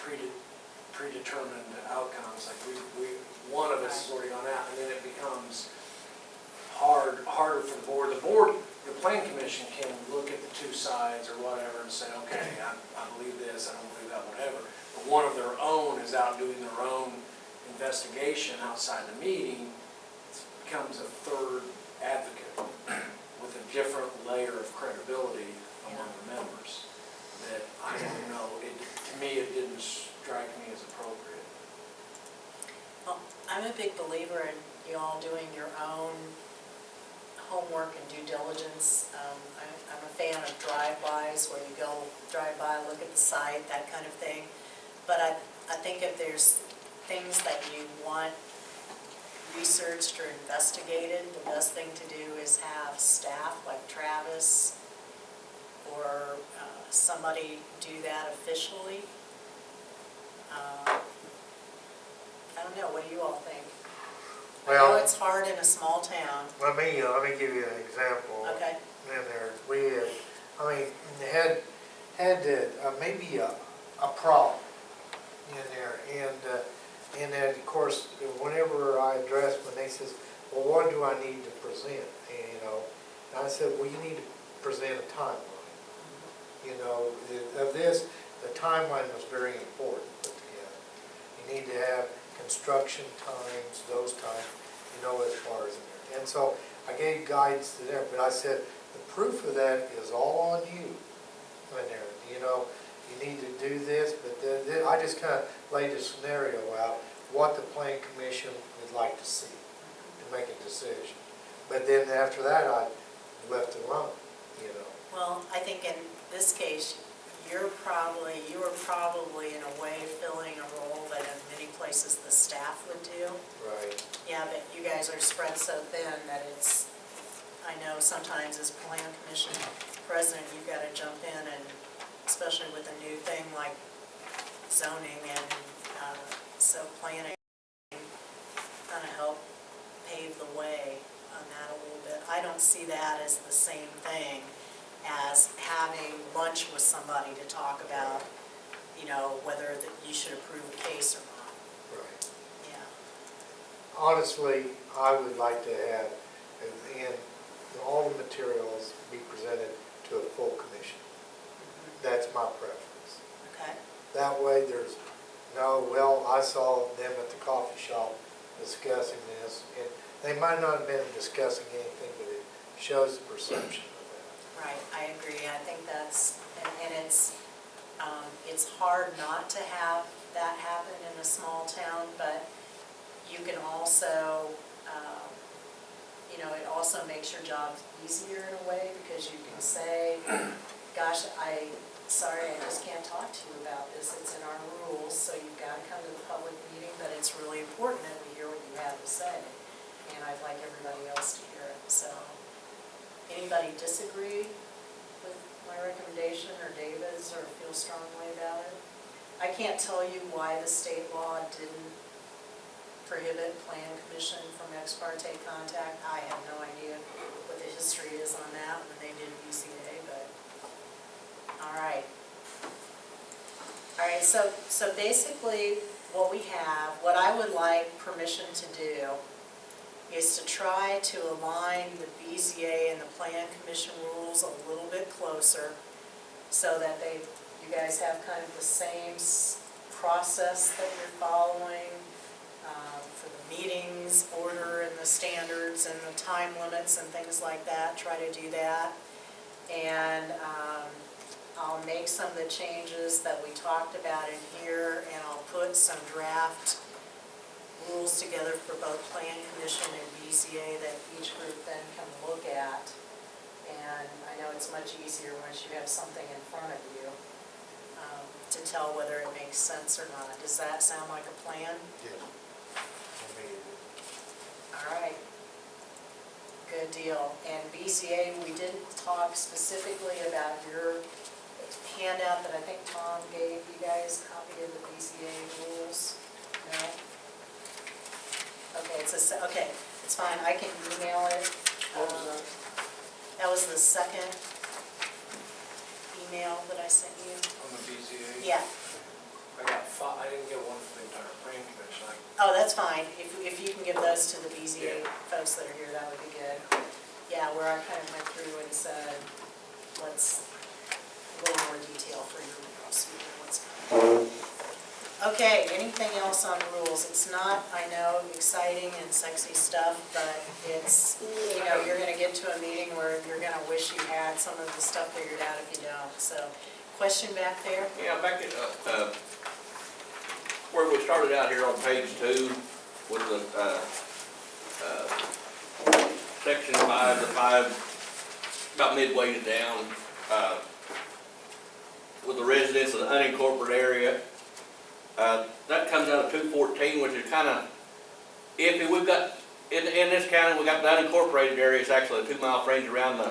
predetermined outcome. It's like one of us has already gone out, and then it becomes harder for the board. The Plan Commission can look at the two sides or whatever and say, okay, I believe this, I don't believe that, whatever. But one of their own is out doing their own investigation outside the meeting, it becomes a third advocate with a different layer of credibility among the members that I don't know, to me it didn't strike me as appropriate. Well, I'm a big believer in you all doing your own homework and due diligence. I'm a fan of drive-bys where you go drive by, look at the site, that kind of thing. But I think if there's things that you want researched or investigated, the best thing to do is have staff like Travis or somebody do that officially. I don't know, what do you all think? I know Well, it's hard in a small town. let me give you an example. Okay. In there, we had maybe a problem in there, and then of course, whenever I addressed when they says, well, what do I need to present? And I said, well, you need to present a timeline. Of this, the timeline was very important to put together. You need to have construction times, those times, as far as in there. And so I gave guidance to them, but I said, the proof of that is all on you in there. You need to do this, but then I just kind of laid a scenario out, what the Plan Commission would like to see to make a decision. but then after that, I left it alone, you know. Well, I think in this case, you were probably in a way filling a role that in many places the staff would do. Right. Yeah, but you guys are spread so thin that it's, I know sometimes as plan commission president, you've got to jump in and, especially with a new thing like zoning and so planning, kind of help pave the way on that a little bit. I don't see that as the same thing as having lunch with somebody to talk about, you know, whether that you should approve the case or not. Right. Yeah. Honestly, I would like to have, and all the materials be presented to a full commission. That's my preference. Okay. That way there's no, well, I saw them at the coffee shop discussing this, and they might not have been discussing anything, but it shows the perception of that. Right, I agree. I think that's, and it's hard not to have that happen in a small town, but you can also, you know, it also makes your job easier in a way, because you can say, gosh, sorry, I just can't talk to you about this. It's in our rules, so you've got to come to the public meeting, but it's really important that we hear what you have to say, and I'd like everybody else to hear it. So, anybody disagree with my recommendation, or David's, or feel strongly about it? I can't tell you why the state law didn't prohibit plan commission from ex parte contact. I have no idea what the history is on that when they did BCA, but, all right. All right, so basically what we have, what I would like permission to do is to try to align the BZA and the Plan Commission rules a little bit closer, so that you guys have kind of the same process that you're following for the meetings, order and the standards and the time limits and things like that. Try to do that. And I'll make some of the changes that we talked about in here, and I'll put some draft rules together for both Plan Commission and BZA that each group then can look at. And I know it's much easier once you have something in front of you to tell whether it makes sense or not. Does that sound like a plan? Yes. All right. Good deal. And BZA, we didn't talk specifically about your handout that I think Tom gave you guys, a copy of the BZA rules. No? Okay, okay, it's fine, I can email it. What was that? That was the second email that I sent you. On the BZA? Yeah, I got five, I didn't get one for the entire plan commission. oh, that's fine, if you can give those to the BZA folks that are here, that would be good. Yeah, where I kind of went through and said, let's, a little more detail for your rules, so you know what's coming. Okay, anything else on rules? It's not, I know, exciting and sexy stuff, but it's, you know, you're gonna get to a meeting where you're gonna wish you had some of the stuff figured out if you don't. So, question back there? Yeah, back at, where we started out here on page 2 with the, section 5, about midway down, with the residents of the unincorporated area. That comes out of 214, which is kind of iffy. We've got, in this county, we got the unincorporated area. It's actually a 2-mile fringe around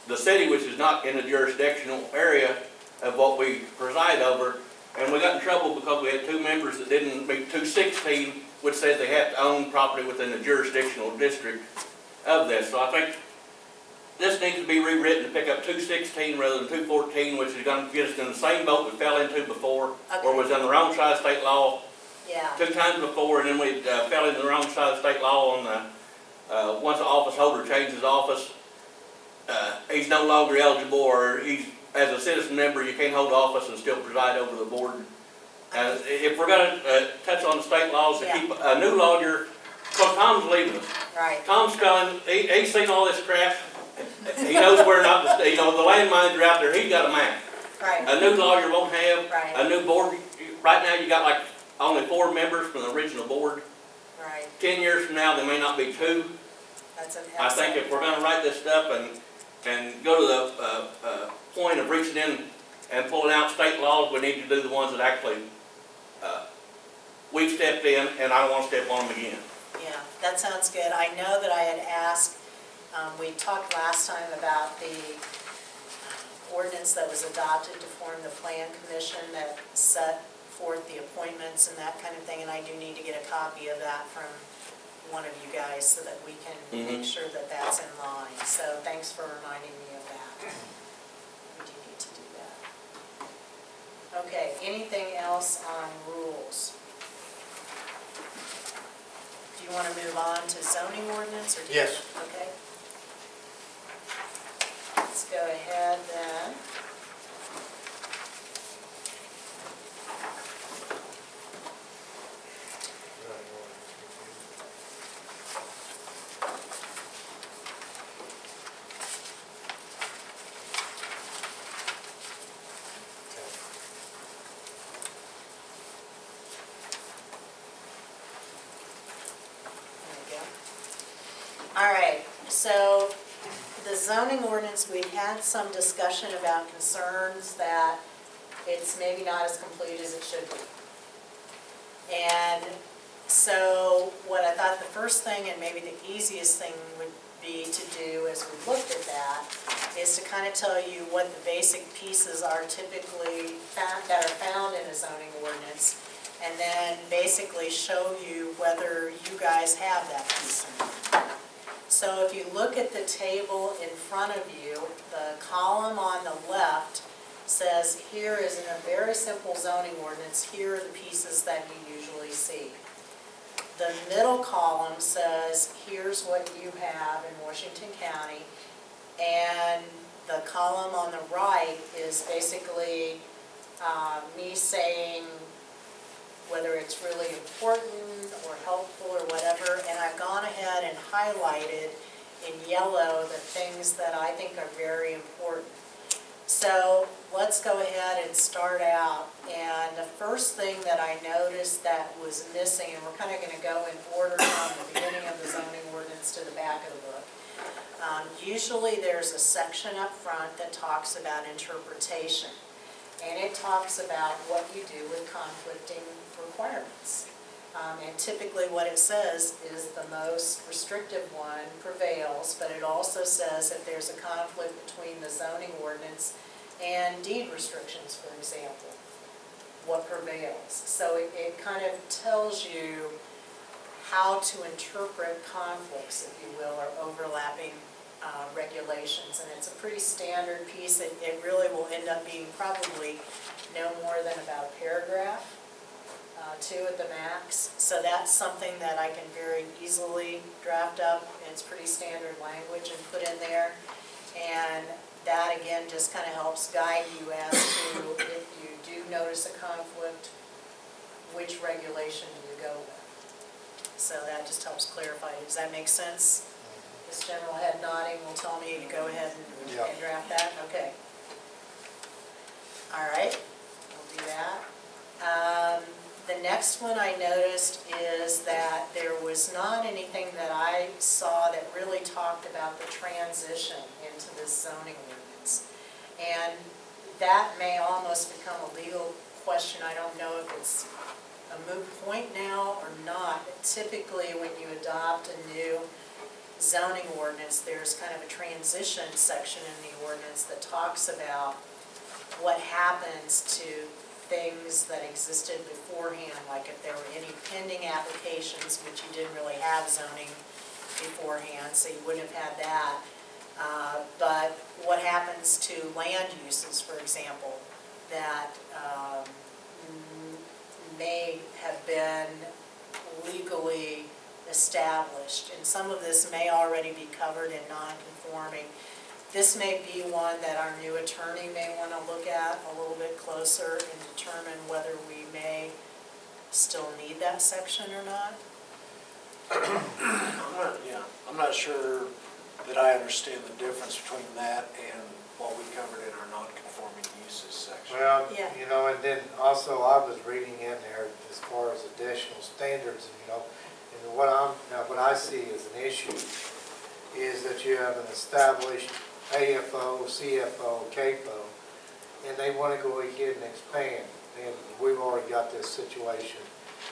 the city, which is not in the jurisdictional area of what we preside over. And we got in trouble because we had 2 members that didn't meet 216, which says they have to own property within the jurisdictional district of this. So I think this needs to be rewritten to pick up 216 rather than 214, which is going to get us in the same boat we fell into before, where we was on the wrong side of state law Yeah. 2 times before, and then we fell into the wrong side of state law on the, once the office holder changes his office, he's no longer eligible, or he's, as a citizen member, you can't hold office and still preside over the board. If we're going to touch on the state laws to keep a new lawyer, because Tom's leaving us. Right. Tom's coming, he's seen all this crap. He knows where not to stay. You know, the landmines are out there, he's got a map. Right. A new lawyer won't have, Right. a new board, right now you got like only 4 members from the original board. Right. 10 years from now, there may not be 2. That's an I think if we're gonna write this stuff and go to the, point of reaching in and pulling out state laws, we need to do the ones that actually, we've stepped in, and I don't wanna step on them again. Yeah, that sounds good. I know that I had asked, we talked last time about the ordinance that was adopted to form the plan commission that set forth the appointments and that kind of thing, and I do need to get a copy of that from one of you guys so that we can make sure that that's in line. So thanks for reminding me of that. We do need to do that. Okay, anything else on rules? Do you want to move on to zoning ordinance or? Yes. Okay. Let's go ahead then. All right, so the zoning ordinance, we had some discussion about concerns that it's maybe not as complete as it should be. And so what I thought the first thing and maybe the easiest thing would be to do as we looked at that is to kind of tell you what the basic pieces are typically that are found in a zoning ordinance, and then basically show you whether you guys have that piece or not. So if you look at the table in front of you, the column on the left says here is in a very simple zoning ordinance, here are the pieces that you usually see. The middle column says here's what you have in Washington County, and the column on the right is basically me saying whether it's really important or helpful or whatever, and I've gone ahead and highlighted in yellow the things that I think are very important. So let's go ahead and start out, and the first thing that I noticed that was missing, and we're kind of going to go in order from the beginning of the zoning ordinance to the back of the book. Usually there's a section up front that talks about interpretation, and it talks about what you do with conflicting requirements. And typically what it says is the most restrictive one prevails, but it also says if there's a conflict between the zoning ordinance and deed restrictions, for example, what prevails. So it kind of tells you how to interpret conflicts, if you will, or overlapping regulations. And it's a pretty standard piece. It really will end up being probably no more than about a paragraph. 2 at the max. So that's something that I can very easily draft up. It's pretty standard language and put in there. And that again just kind of helps guide you as to if you do notice a conflict, which regulation do you go with. So that just helps clarify. Does that make sense? This general head nodding will tell me to go ahead and draft that? Okay. All right, we'll do that. The next one I noticed is that there was not anything that I saw that really talked about the transition into this zoning ordinance. And that may almost become a legal question. I don't know if it's a moot point now or not. But typically when you adopt a new zoning ordinance, there's kind of a transition section in the ordinance that talks about what happens to things that existed beforehand, like if there were any pending applications, which you didn't really have zoning beforehand, so you wouldn't have had that. But what happens to land uses, for example, that may have been legally established, and some of this may already be covered in non-conforming. This may be one that our new attorney may want to look at a little bit closer and determine whether we may still need that section or not. I'm not sure that I understand the difference between that and what we covered in our non-conforming uses section. Well, Yeah. you know, and then also I was reading in there as far as additional standards, you know, and what I see as an issue is that you have an established AFO, CFO, CAFO, and they want to go ahead and expand. And we've already got this situation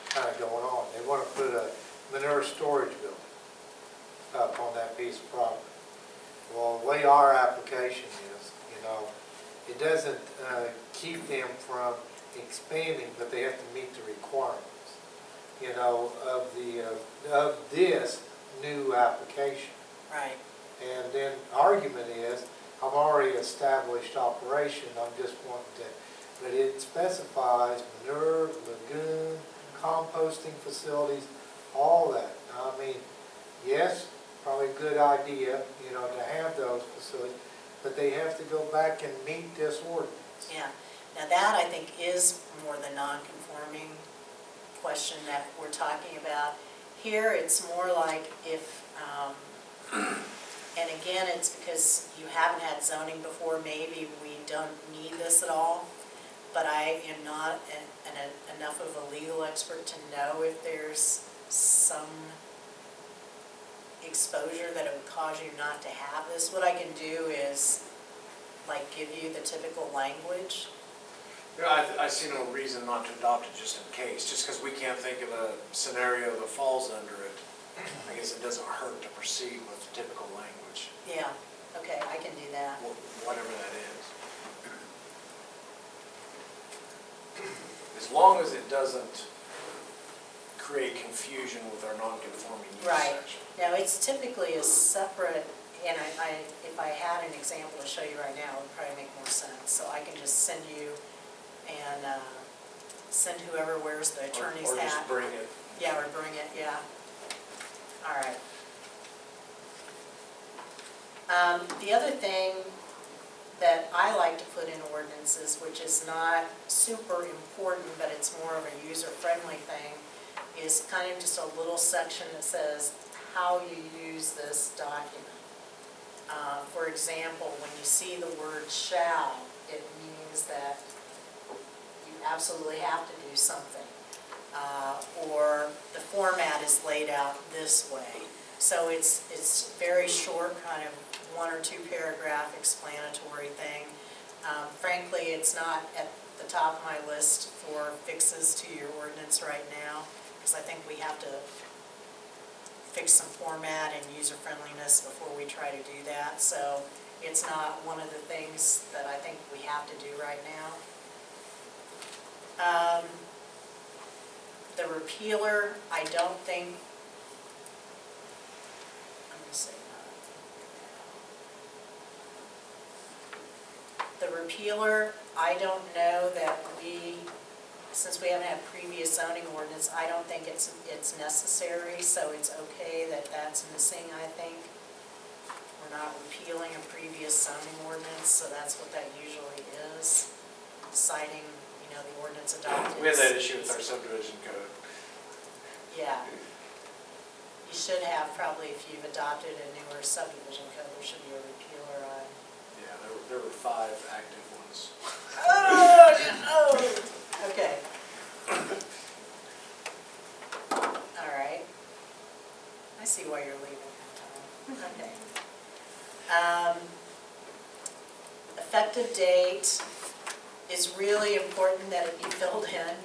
kind of going on. They want to put a manure storage building up on that piece of property. Well, the way our application is, it doesn't keep them from expanding, but they have to meet the requirements, of this new application. Right. And then argument is, I've already established operation, I'm just wanting to, but it specifies manure, lagoon, composting facilities, all that. Now, I mean, yes, probably a good idea, to have those facilities, but they have to go back and meet this ordinance. Yeah, now that I think is more the non-conforming question that we're talking about. Here, it's more like if, and again, it's because you haven't had zoning before, maybe we don't need this at all, but I am not enough of a legal expert to know if there's some exposure that it would cause you not to have this. What I can do is, like, give you the typical language. I see no reason not to adopt it just in case, just because we can't think of a scenario that falls under it. I guess it doesn't hurt to proceed with the typical language, Yeah, okay, I can do that. whatever that is. As long as it doesn't create confusion with our non-conforming use Right. section. Now, it's typically a separate, and if I had an example to show you right now, it would probably make more sense. So I can just send you and send whoever wears the attorney's Or hat. just bring it. Yeah, or bring it, yeah. All right. The other thing that I like to put in ordinances, which is not super important, but it's more of a user-friendly thing, is kind of just a little section that says how you use this document. For example, when you see the word shall, it means that you absolutely have to do something. Or the format is laid out this way. So it's very short, kind of 1 or 2 paragraph explanatory thing. Frankly, it's not at the top of my list for fixes to your ordinance right now, because I think we have to fix some format and user-friendliness before we try to do that. So it's not one of the things that I think we have to do right now. The repealer, I don't think, let me say that. The repealer, I don't know that we, since we haven't had previous zoning ordinance, I don't think it's necessary, so it's okay that that's missing, I think. We're not repealing a previous zoning ordinance, so that's what that usually is, citing, the ordinance adopted. We had that issue with our subdivision code. Yeah. You should have, probably, if you've adopted a newer subdivision code, there should be a repealer on. Yeah, there were 5 active ones. Oh, okay. All right. I see why you're leaving. Okay. Effective date is really important that it be filled in.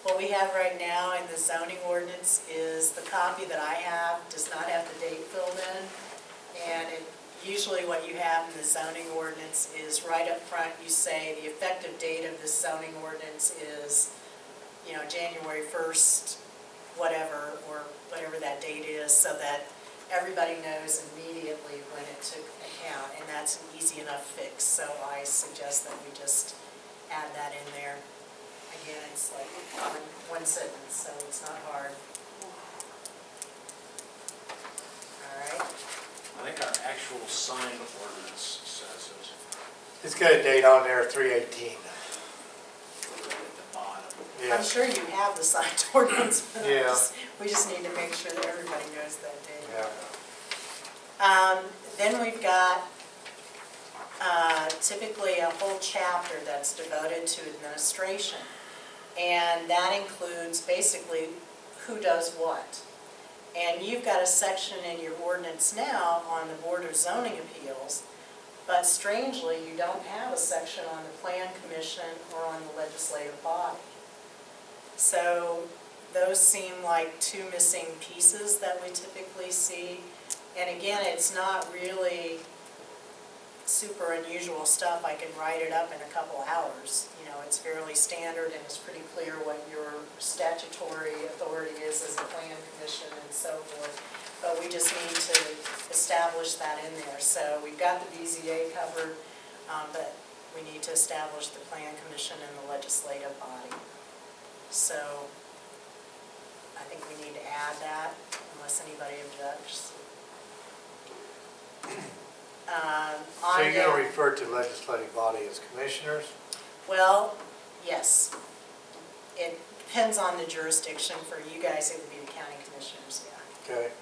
What we have right now in the zoning ordinance is the copy that I have does not have the date filled in. And usually what you have in the zoning ordinance is right up front, you say the effective date of this zoning ordinance is, January 1st, whatever, or whatever that date is, so that everybody knows immediately when it took account. And that's an easy enough fix, so I suggest that we just add that in there. Again, it's like one sentence, so it's not hard. All right. I think our actual sign ordinance says it. It's got a date on there, 3/18. Right at the bottom. Yeah. I'm sure you have the signed ordinance, but Yeah. we just need to make sure that everybody knows that date. Yeah. Then we've got typically a whole chapter that's devoted to administration. And that includes basically who does what. And you've got a section in your ordinance now on the Board of Zoning Appeals, but strangely, you don't have a section on the Plan Commission or on the legislative body. So those seem like two missing pieces that we typically see. And again, it's not really super unusual stuff. I can write it up in a couple hours. You know, it's fairly standard and it's pretty clear what your statutory authority is as a plan commission and so forth. But we just need to establish that in there. So we've got the BZA covered, but we need to establish the plan commission and the legislative body. So I think we need to add that unless anybody objects. So you're going to refer to legislative body as commissioners? Well, yes. It depends on the jurisdiction. For you guys, it would be the county commissioners, yeah. Okay.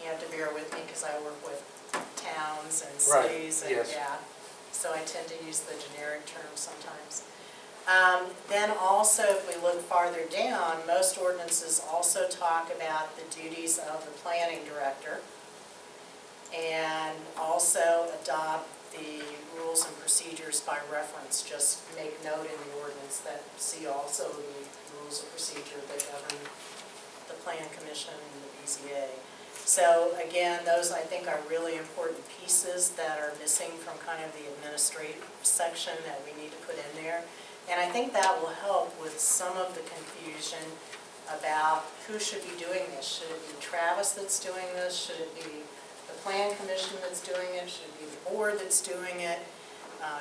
You have to bear with me because I work with towns and Right, cities and, yes. yeah. So I tend to use the generic terms sometimes. Then also, if we look farther down, most ordinances also talk about the duties of the planning director and also adopt the rules and procedures by reference. Just make note in the ordinance that see also the rules of procedure that govern the plan commission and the BZA. So again, those I think are really important pieces that are missing from kind of the administrative section that we need to put in there. And I think that will help with some of the confusion about who should be doing this. Should it be Travis that's doing this? Should it be the Plan Commission that's doing it? Should it be the board that's doing it?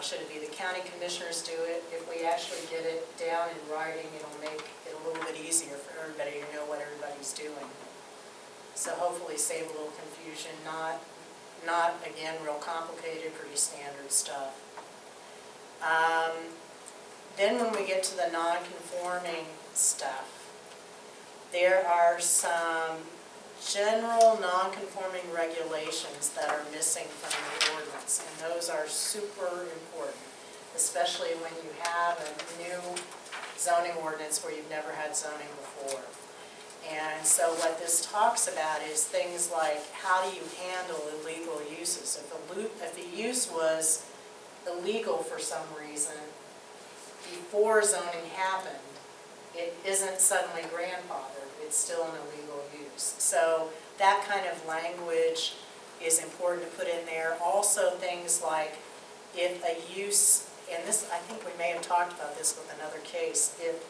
Should it be the county commissioners do it? If we actually get it down in writing, it'll make it a little bit easier for everybody to know what everybody's doing. So hopefully save a little confusion, not again, real complicated, pretty standard stuff. Then when we get to the non-conforming stuff, there are some general non-conforming regulations that are missing from the ordinance, and those are super important, especially when you have a new zoning ordinance where you've never had zoning before. And so what this talks about is things like how do you handle illegal uses. If the use was illegal for some reason, before zoning happened, it isn't suddenly grandfathered, it's still an illegal use. So that kind of language is important to put in there. Also things like if a use, and this, I think we may have talked about this with another case, if,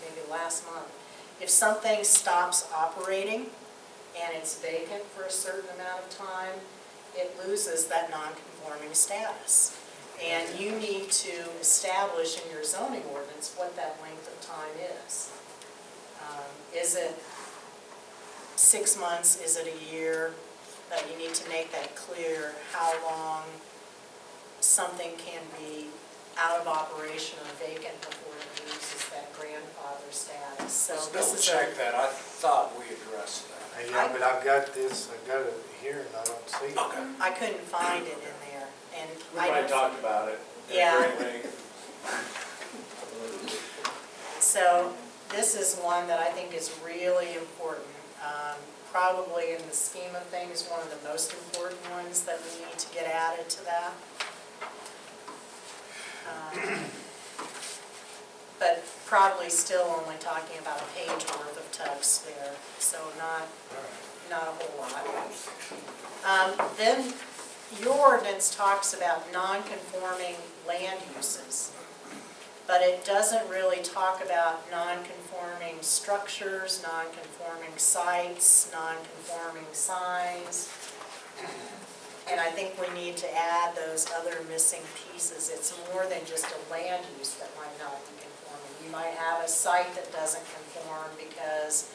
maybe last month, if something stops operating and it's vacant for a certain amount of time, it loses that non-conforming status. And you need to establish in your zoning ordinance what that length of time is. Is it 6 months? Is it a year? But you need to make that clear how long something can be out of operation or vacant before it loses that grandfather status. So Let's this double is check that. I thought we addressed that. Yeah, but I've got this, I've got it here and I don't see it. Okay. I couldn't find it in there, and We I might don't- talk about it. Yeah. Great length. So this is one that I think is really important. Probably in the scheme of things, one of the most important ones that we need to get added to that. But probably still only talking about a page worth of text there, so not a whole lot. Then your ordinance talks about non-conforming land uses, but it doesn't really talk about non-conforming structures, non-conforming sites, non-conforming signs. And I think we need to add those other missing pieces. It's more than just a land use that might not be conforming. You might have a site that doesn't conform because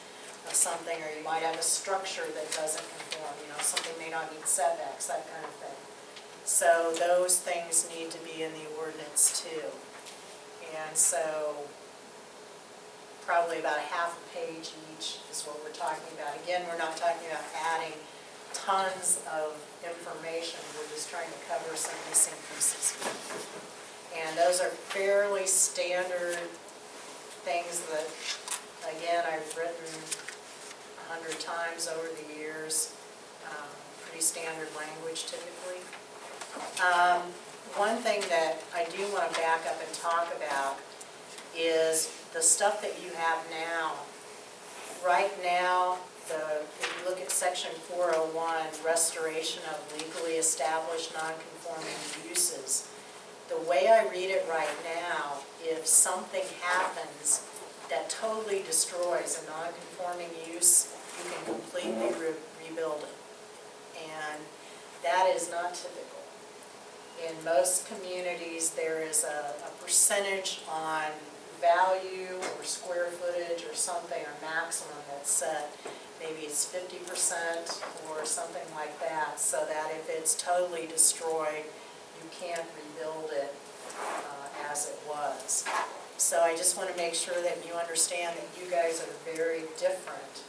of something, or you might have a structure that doesn't conform, you know, something may not meet setbacks, that kind of thing. So those things need to be in the ordinance too. And so probably about a half a page each is what we're talking about. Again, we're not talking about adding tons of information, we're just trying to cover some missing pieces. And those are fairly standard things that, again, I've written 100 times over the years, pretty standard language typically. One thing that I do want to back up and talk about is the stuff that you have now. Right now, if you look at section 401, restoration of legally established non-conforming uses, the way I read it right now, if something happens that totally destroys a non-conforming use, you can completely rebuild it. And that is not typical. In most communities, there is a percentage on value or square footage or something, or maximum that's set. Maybe it's 50% or something like that, so that if it's totally destroyed, you can't rebuild it as it was. So I just want to make sure that you understand that you guys are very different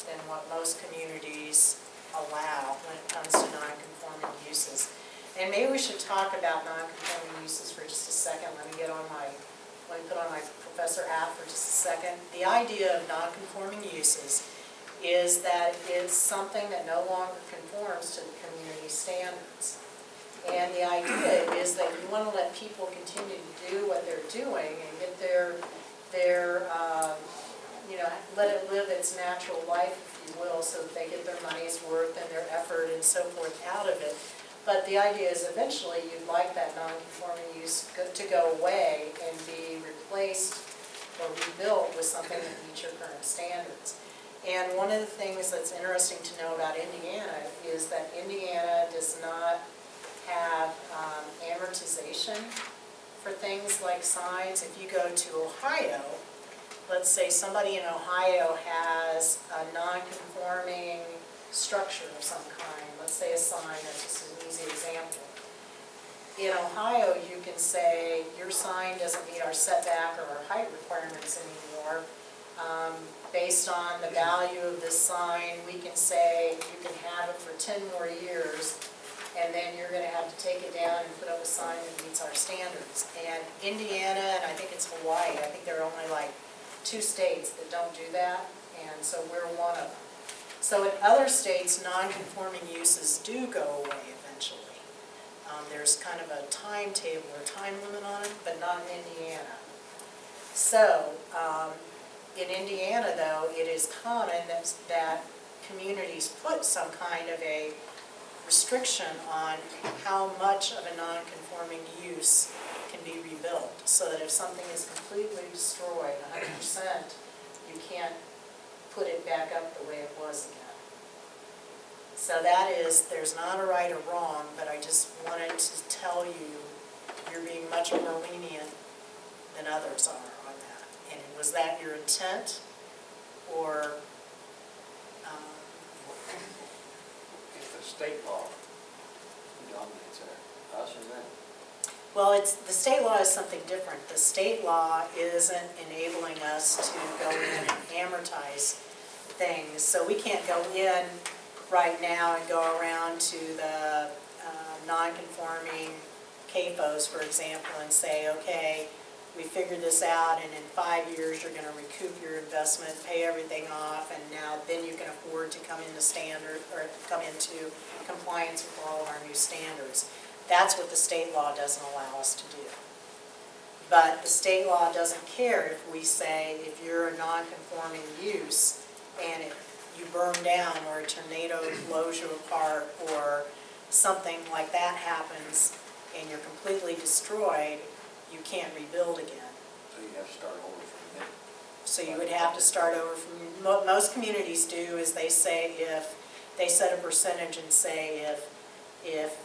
than what most communities allow when it comes to non-conforming uses. And maybe we should talk about non-conforming uses for just a second. Let me put on my professor hat for just a second. The idea of non-conforming uses is that it's something that no longer conforms to the community standards. And the idea is that you want to let people continue to do what they're doing and get their let it live its natural life, if you will, so that they get their money's worth and their effort and so forth out of it. But the idea is eventually you'd like that non-conforming use to go away and be replaced or rebuilt with something that meets your current standards. And one of the things that's interesting to know about Indiana is that Indiana does not have amortization for things like signs. If you go to Ohio, let's say somebody in Ohio has a non-conforming structure of some kind, let's say a sign, that's just an easy example. In Ohio, you can say, your sign doesn't meet our setback or our height requirements anymore. Based on the value of this sign, we can say you can have it for 10 more years, and then you're going to have to take it down and put up a sign that meets our standards. And Indiana, and I think it's Hawaii, I think there are only like 2 states that don't do that, and so we're one of them. So in other states, non-conforming uses do go away eventually. There's kind of a timetable or time limit on it, but not in Indiana. So in Indiana, though, it is common that communities put some kind of a restriction on how much of a non-conforming use can be rebuilt, so that if something is completely destroyed, 100%, you can't put it back up the way it was again. So that is, there's not a right or wrong, but I just wanted to tell you, you're being much more lenient than others are on that. And was that your intent, or? If the state law dominates there, us or them? Well, the state law is something different. The state law isn't enabling us to go in and amortize things. So we can't go in right now and go around to the non-conforming CAFOs, for example, and say, okay, we figured this out, and in 5 years you're going to recoup your investment, pay everything off, and now then you can afford to come into standard or come into compliance with all of our new standards. That's what the state law doesn't allow us to do. But the state law doesn't care if we say, if you're a non-conforming use and you burn down, or a tornado blows you apart, or something like that happens and you're completely destroyed, you can't rebuild again. So you have to start over from there. So you would have to start over from, what most communities do is they say, if they set a percentage and say if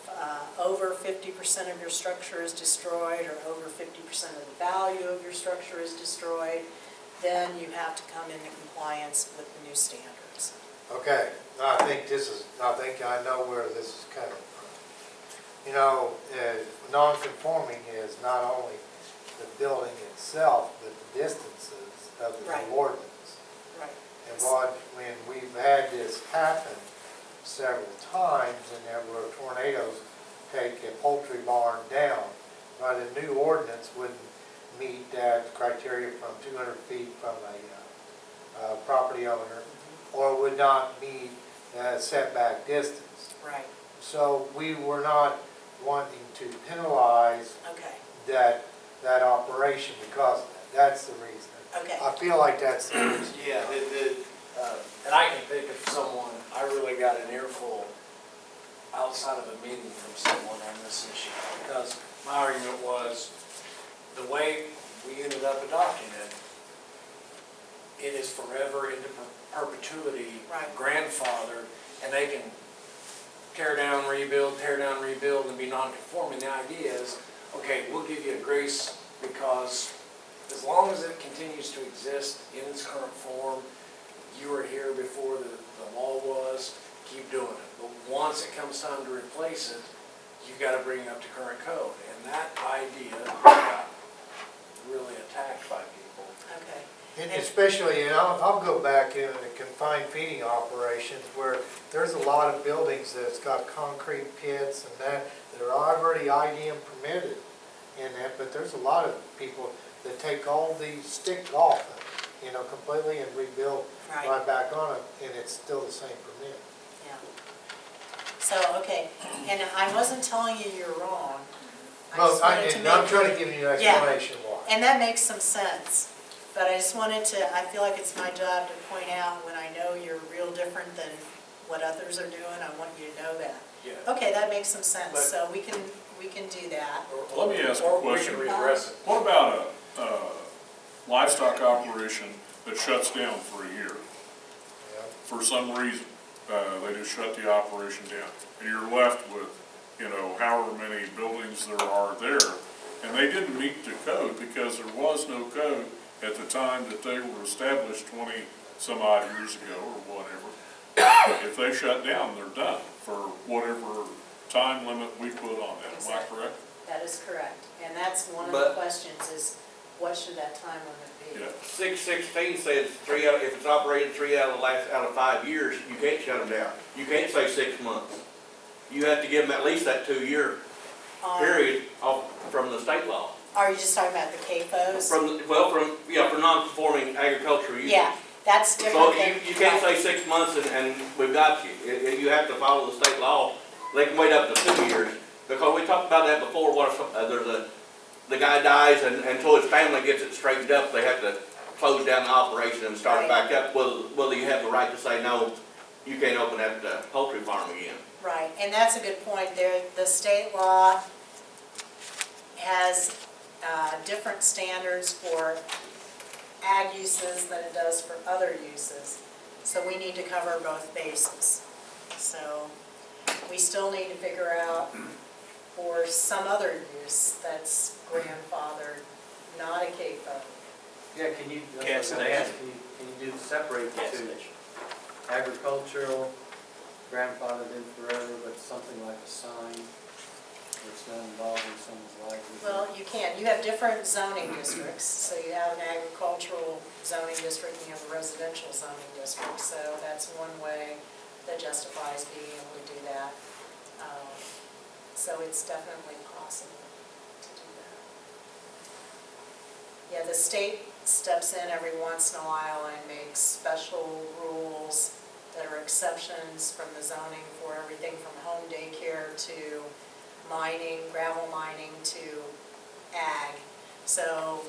over 50% of your structure is destroyed, or over 50% of the value of your structure is destroyed, then you have to come into compliance with the new standards. Okay, I think I know where this is coming from. You know, non-conforming is not only the building itself, but the distances of the Right. new ordinance. Right. And when we've had this happen several times, and there were tornadoes take a poultry barn down, but a new ordinance wouldn't meet that criteria from 200 feet from a property owner, or would not meet setback distance. Right, So we were not wanting to penalize okay, that operation because that's the reason. okay. I feel like that's the reason. Yeah, and I can think of someone, I really got an earful outside of a meeting from someone on this issue. Because my argument was, the way we ended up adopting it, it is forever into perpetuity Right. grandfathered, and they can tear down, rebuild, and be non-conforming. The idea is, okay, we'll give you a grace because as long as it continues to exist in its current form, you were here before the law was, keep doing it. But once it comes time to replace it, you've got to bring it up to current code. And that idea got really attacked by people. Okay. And especially, and I'll go back in the confined feeding operations where there's a lot of buildings that's got concrete pits and that are already IDM permitted in that, but there's a lot of people that take all these sticks off, completely and rebuild Right. right back on it, and it's still the same permit. Yeah. So, okay, and I wasn't telling you you're wrong. I Well, just wanted to and I'm make trying you- to give you an Yeah. explanation why. And that makes some sense, but I just wanted to, I feel like it's my job to point out when I know you're real different than what others are doing, I want you to know that. Yeah. Okay, that makes some sense, But- so we can do that. Let me ask a Or we question. can readdress it. What about a livestock operation that shuts down for a year? Yeah. For some reason, they just shut the operation down, and you're left with, however many buildings there are there, and they didn't meet the code because there was no code at the time that they were established 20-some odd years ago or whatever. If they shut down, they're done for whatever time limit we put on them. Am I correct? That is correct, and that's one of the But- questions is, what should that time limit be? Yeah. 616 says if it's operated 3 out of 5 years, you can't shut them down. You can't say 6 months. You have to give them at least that 2-year period from the state law. Are you just talking about the CAFOs? For non-conforming agricultural use. Yeah, that's So different than. you can't say 6 months and we've got you. You have to follow the state law. They can wait up to 2 years. Because we talked about that before, what if the guy dies and until his family gets it straightened up, they have to close down the operation and start it back up. Whether you have the right to say, no, you can't open that poultry farm again. Right, and that's a good point there. The state law has different standards for ag uses than it does for other uses. So we need to cover both bases. So we still need to figure out for some other use that's grandfathered, not a CAFO. Yeah, can you, Gas can station. you separate the two? Agricultural, grandfathered in forever, but something like a sign that's not involving someone's livelihood? Well, you can. You have different zoning districts. So you have an agricultural zoning district and you have a residential zoning district. So that's one way that justifies being able to do that. So it's definitely possible to do that. Yeah, the state steps in every once in a while and makes special rules that are exceptions from the zoning for everything from home daycare to mining, gravel mining to ag. So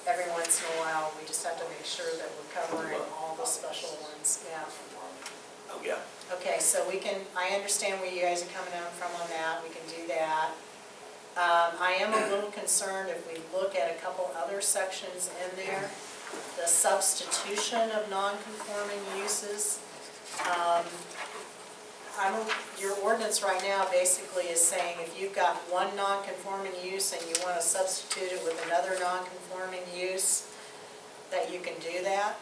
every once in a while, we just have to make sure that we're covering all the special ones, yeah. Oh, yeah. Okay, so we can, I understand where you guys are coming down from on that, we can do that. I am a little concerned if we look at a couple other sections in there, the substitution of non-conforming uses. Your ordinance right now basically is saying if you've got one non-conforming use and you want to substitute it with another non-conforming use, that you can do that.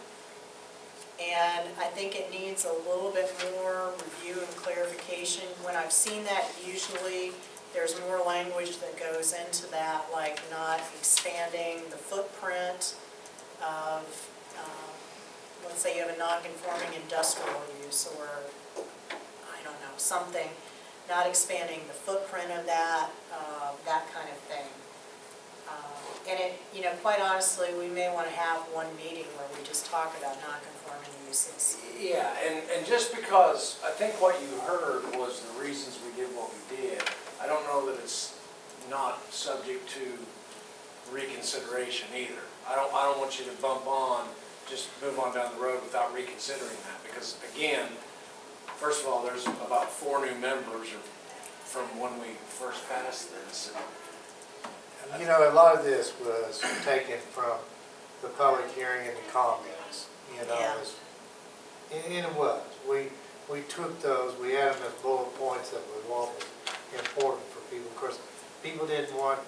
And I think it needs a little bit more review and clarification. When I've seen that, usually there's more language that goes into that, like not expanding the footprint of, let's say you have a non-conforming industrial use, or, I don't know, something, not expanding the footprint of that, that kind of thing. And it, you know, quite honestly, we may want to have one meeting where we just talk about non-conforming uses. Yeah, and just because, I think what you heard was the reasons we did what we did, I don't know that it's not subject to reconsideration either. I don't want you to bump on, just move on down the road without reconsidering that, because again, first of all, there's about 4 new members from when we first passed this. And, you know, a lot of this was taken from the public hearing and the comments, you know. Yeah. And it was. We took those, we had them as bullet points that was what was important for people. Of course, people didn't want,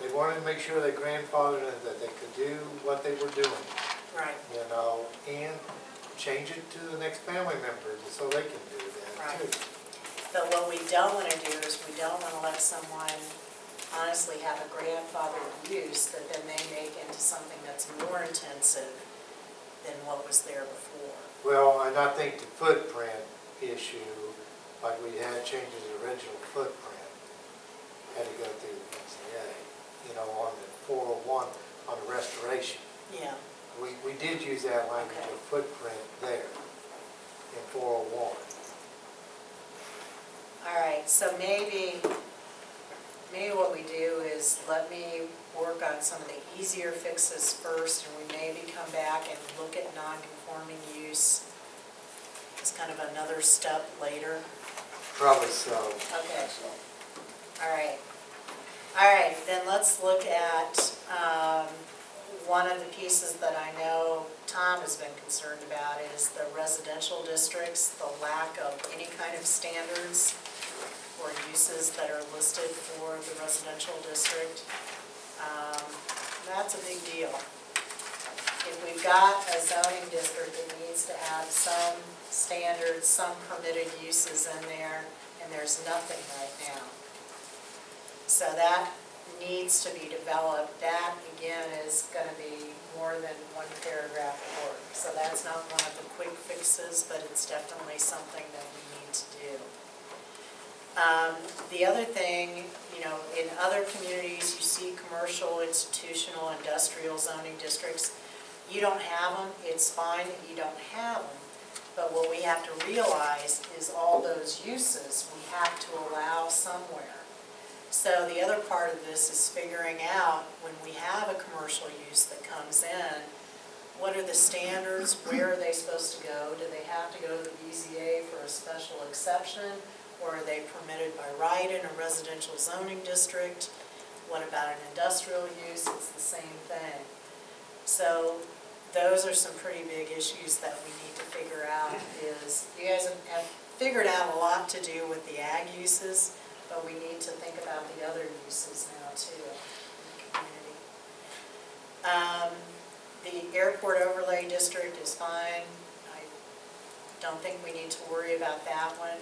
they wanted to make sure they grandfathered in, that they could do what they were doing, Right. you know, and change it to the next family member so they can do that Right. too. But what we don't want to do is we don't want to let someone honestly have a grandfathered use that then they make into something that's more intensive than what was there before. Well, and I think the footprint issue, like we had changes the original footprint, had to go through the NCA, you know, on the 401, on the restoration. Yeah. We did use that language Okay. of footprint there in 401. All right, so maybe what we do is let me work on some of the easier fixes first, and we maybe come back and look at non-conforming use as kind of another step later. Probably so. Okay. All right. All right, then let's look at one of the pieces that I know Tom has been concerned about is the residential districts, the lack of any kind of standards or uses that are listed for the residential district. That's a big deal. If we've got a zoning district that needs to have some standards, some permitted uses in there, and there's nothing right now. So that needs to be developed. That, again, is going to be more than one paragraph of work. So that's not one of the quick fixes, but it's definitely something that we need to do. The other thing, you know, in other communities, you see commercial, institutional, industrial zoning districts. You don't have them, it's fine that you don't have them. But what we have to realize is all those uses we have to allow somewhere. So the other part of this is figuring out, when we have a commercial use that comes in, what are the standards, where are they supposed to go? Do they have to go to the BZA for a special exception? Or are they permitted by right in a residential zoning district? What about an industrial use? It's the same thing. So those are some pretty big issues that we need to figure out. Is you guys have figured out a lot to do with the ag uses, but we need to think about the other uses now too in the community. The airport overlay district is fine. I don't think we need to worry about that one.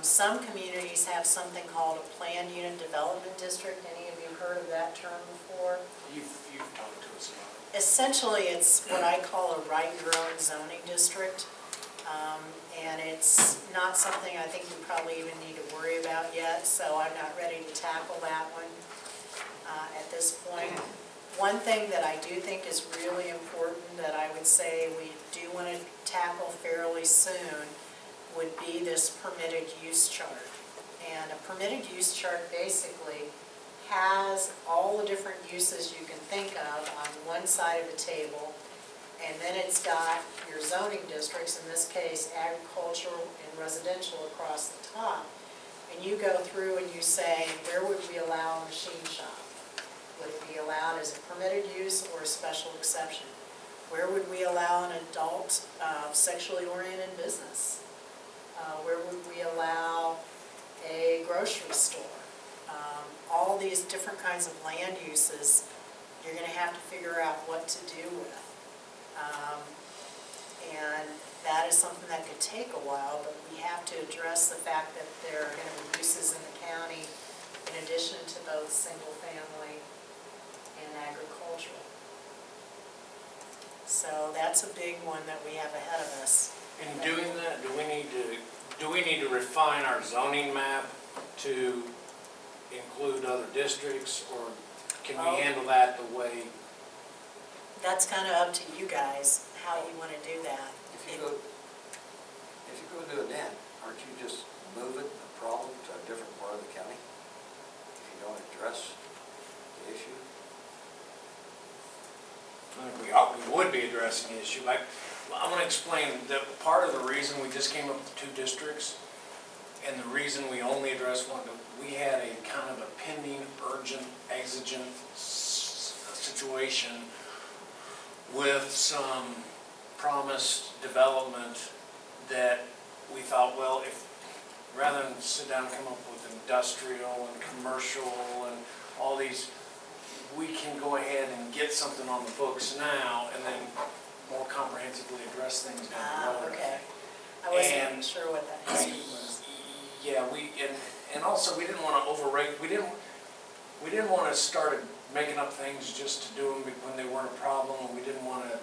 Some communities have something called a planned unit development district. Any of you heard of that term before? You've talked to us about it. Essentially, it's what I call a write-your-own zoning district. And it's not something I think you probably even need to worry about yet, so I'm not ready to tackle that one at this point. One thing that I do think is really important that I would say we do want to tackle fairly soon would be this permitted use chart. And a permitted use chart basically has all the different uses you can think of on one side of the table, and then it's got your zoning districts, in this case agricultural and residential across the top. And you go through and you say, where would we allow a machine shop? Would it be allowed as a permitted use or a special exception? Where would we allow an adult sexually oriented business? Where would we allow a grocery store? All these different kinds of land uses, you're going to have to figure out what to do with. And that is something that could take a while, but we have to address the fact that there are going to be uses in the county in addition to both single family and agricultural. So that's a big one that we have ahead of us. In doing that, do we need to refine our zoning map to include other districts, or can we handle that the way, That's kind of up to you guys, how you want to do that. If you go do an end, aren't you just moving the problem to a different part of the county? If you don't address the issue? I think we would be addressing the issue. Like, I'm gonna explain that part of the reason we just came up with 2 districts, and the reason we only addressed one, we had a kind of a pending, urgent, exigent situation with some promised development that we thought, well, if, rather than sit down and come up with industrial and commercial and all these, we can go ahead and get something on the books now and then more comprehensively address things down the road. Okay. I wasn't And- sure what that history was. Yeah, and also we didn't want to overrate, we didn't want to start making up things just to do them when they weren't a problem, and we didn't want to,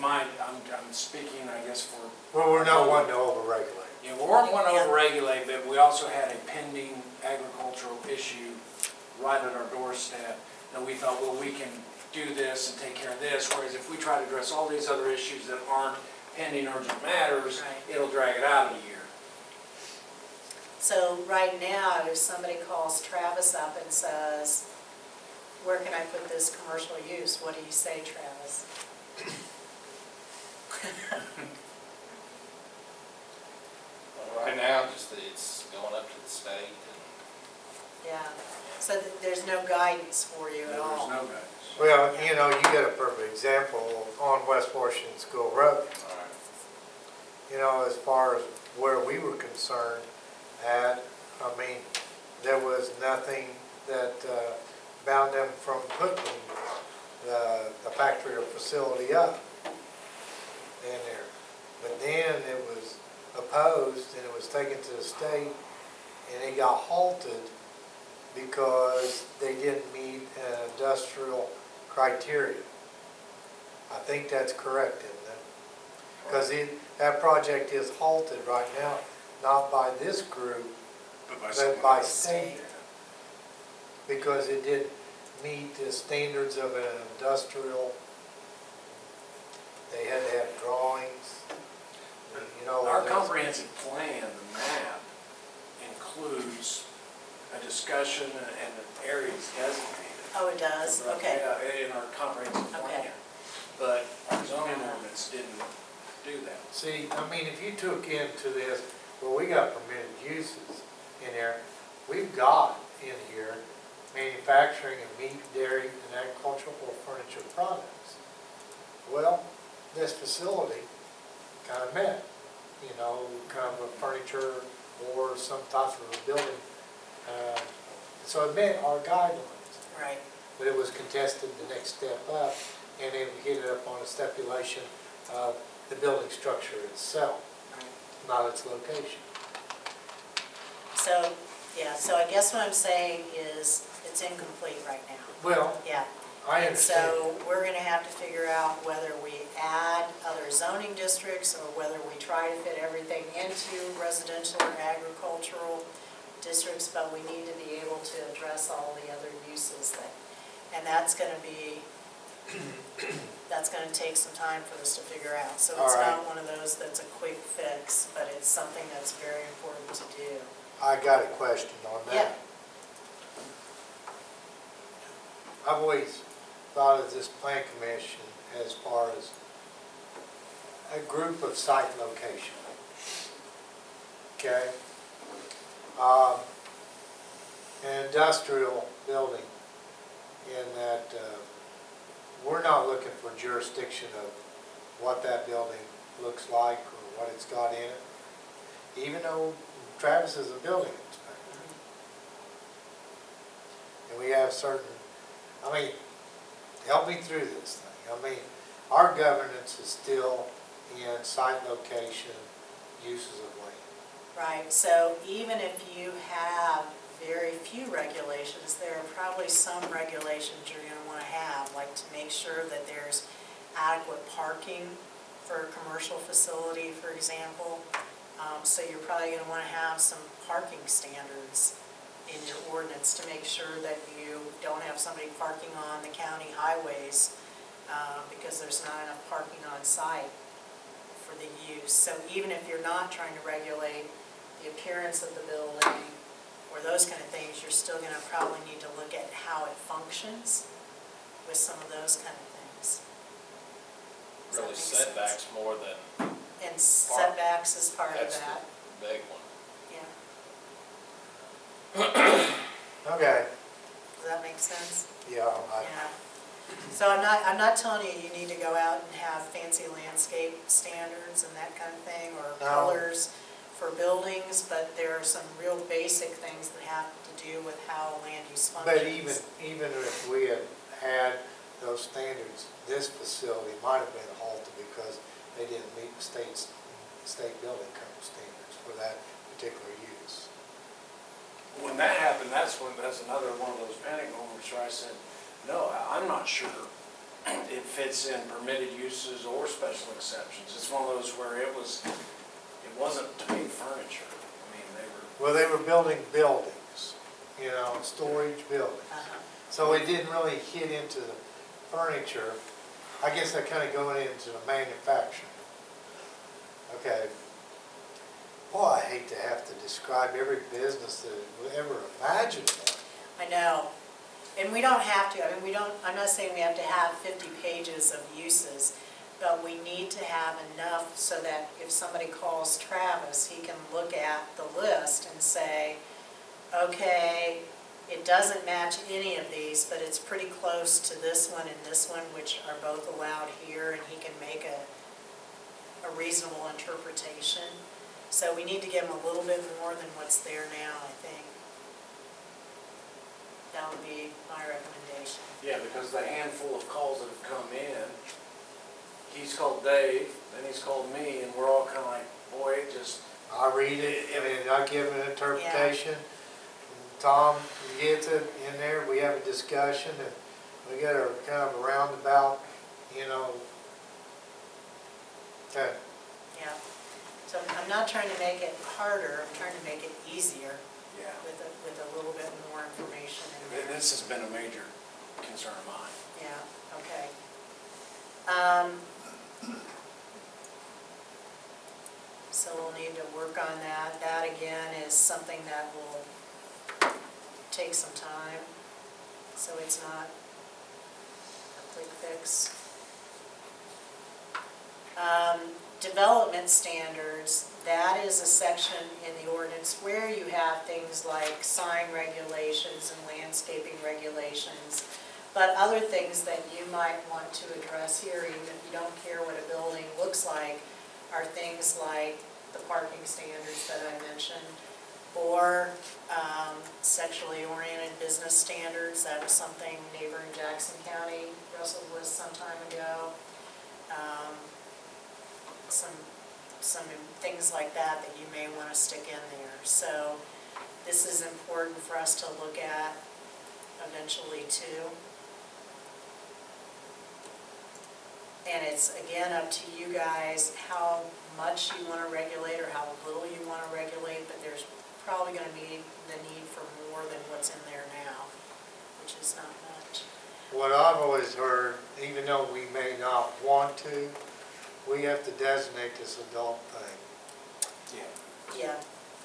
I'm speaking, I guess, for. Well, we're not wanting to overregulate. Yeah, we weren't wanting to overregulate, but we also had a pending agricultural issue right at our doorstep, and we thought, well, we can do this and take care of this, whereas if we try to address all these other issues that aren't pending urgent matters, Right. it'll drag it out a year. So right now, if somebody calls Travis up and says, where can I put this commercial use? What do you say, Travis? Right now, just that it's going up to the state and Yeah, so there's no guidance for you at There's all? no guidance. Well, you know, you got a perfect example on West Washington School Road. You know, as far as where we were concerned at, I mean, there was nothing that bound them from putting the factory or facility up in there. But then it was opposed and it was taken to the state and it got halted because they didn't meet an industrial criteria. I think that's correct, isn't it? Because that project is halted right now, not by this group, but by state. Because it didn't meet the standards of an industrial, they had to have drawings, you know. Our comprehensive plan, the map, includes a discussion and areas designated. Oh, it does? Okay. Yeah, in our comprehensive plan. Okay. But our zoning ordinance didn't do that. See, I mean, if you took into this, well, we got permitted uses in there. We've got in here manufacturing of meat, dairy, and agricultural or furniture products. Well, this facility kind of met, you know, kind of a furniture or some type of a building. So it met our guidelines. Right. But it was contested the next step up, and then we hit it up on a stipulation of the building structure itself, not its location. So, yeah, so I guess what I'm saying is it's incomplete right now. Well, Yeah. I And understand. so we're gonna have to figure out whether we add other zoning districts or whether we try to fit everything into residential or agricultural districts, but we need to be able to address all the other uses that, and that's gonna be, that's gonna take some time for us to figure out. So it's All right. not one of those that's a quick fix, but it's something that's very important to do. I got a question on that. Yeah. I've always thought of this plan commission as far as a group of site location. Okay? An industrial building in that we're not looking for jurisdiction of what that building looks like or what it's got in it, even though Travis is a building inspector. And we have certain, I mean, help me through this thing. I mean, our governance is still in site location, uses of land. Right, so even if you have very few regulations, there are probably some regulations you're gonna wanna have, like to make sure that there's adequate parking for a commercial facility, for example. So you're probably gonna wanna have some parking standards in your ordinance to make sure that you don't have somebody parking on the county highways because there's not enough parking on site for the use. So even if you're not trying to regulate the appearance of the building or those kind of things, you're still going to probably need to look at how it functions with some of those kind of things. Does that Really make sense? setbacks more than And setbacks is part of that's that, the big one. yeah. Okay, Does that make sense? yeah, Yeah. So I'm not telling you you need to go out and have fancy landscape standards and that kind of thing, or No. colors for buildings, but there are some real basic things that have to do with how land use functions. but even if we had those standards, this facility might have been halted because they didn't meet the state building code standards for that particular use. When that happened, that's another one of those panic moments where I said, no, I'm not sure it fits in permitted uses or special exceptions. It's one of those where it wasn't to be furniture. I mean, Well, they were building buildings, storage buildings. Uh-huh. So it didn't really hit into the furniture. I guess they're kind of going into the manufacturing. Okay. Boy, I hate to have to describe every business that was ever imaginable. I know, and we don't have to, I'm not saying we have to have 50 pages of uses, but we need to have enough so that if somebody calls Travis, he can look at the list and say, okay, it doesn't match any of these, but it's pretty close to this one and this one, which are both allowed here, and he can make a reasonable interpretation. So we need to give him a little bit more than what's there now, I think. That would be my recommendation. yeah, because the handful of calls that have come in, he's called Dave, then he's called me, and we're all kind of like, boy, it just, I read it, and I give an interpretation. Tom gets it in there, we have a discussion, and we get a kind of a roundabout, okay. Yeah. So I'm not trying to make it harder, I'm trying to make it easier yeah. with a little bit more information in there. This has been a major concern of mine. Yeah, okay. So we'll need to work on that. That again is something that will take some time, so it's not a quick fix. Development standards, that is a section in the ordinance where you have things like sign regulations and landscaping regulations, but other things that you might want to address here, even if you don't care what a building looks like, are things like the parking standards that I mentioned, or sexually oriented business standards. That was something neighboring Jackson County wrestled with some time ago. Some things like that you may want to stick in there. So this is important for us to look at eventually too. And it's again up to you guys how much you want to regulate or how little you want to regulate, but there's probably going to be the need for more than what's in there now, which is not much. What I've always heard, even though we may not want to, we have to designate this adult thing. Yeah,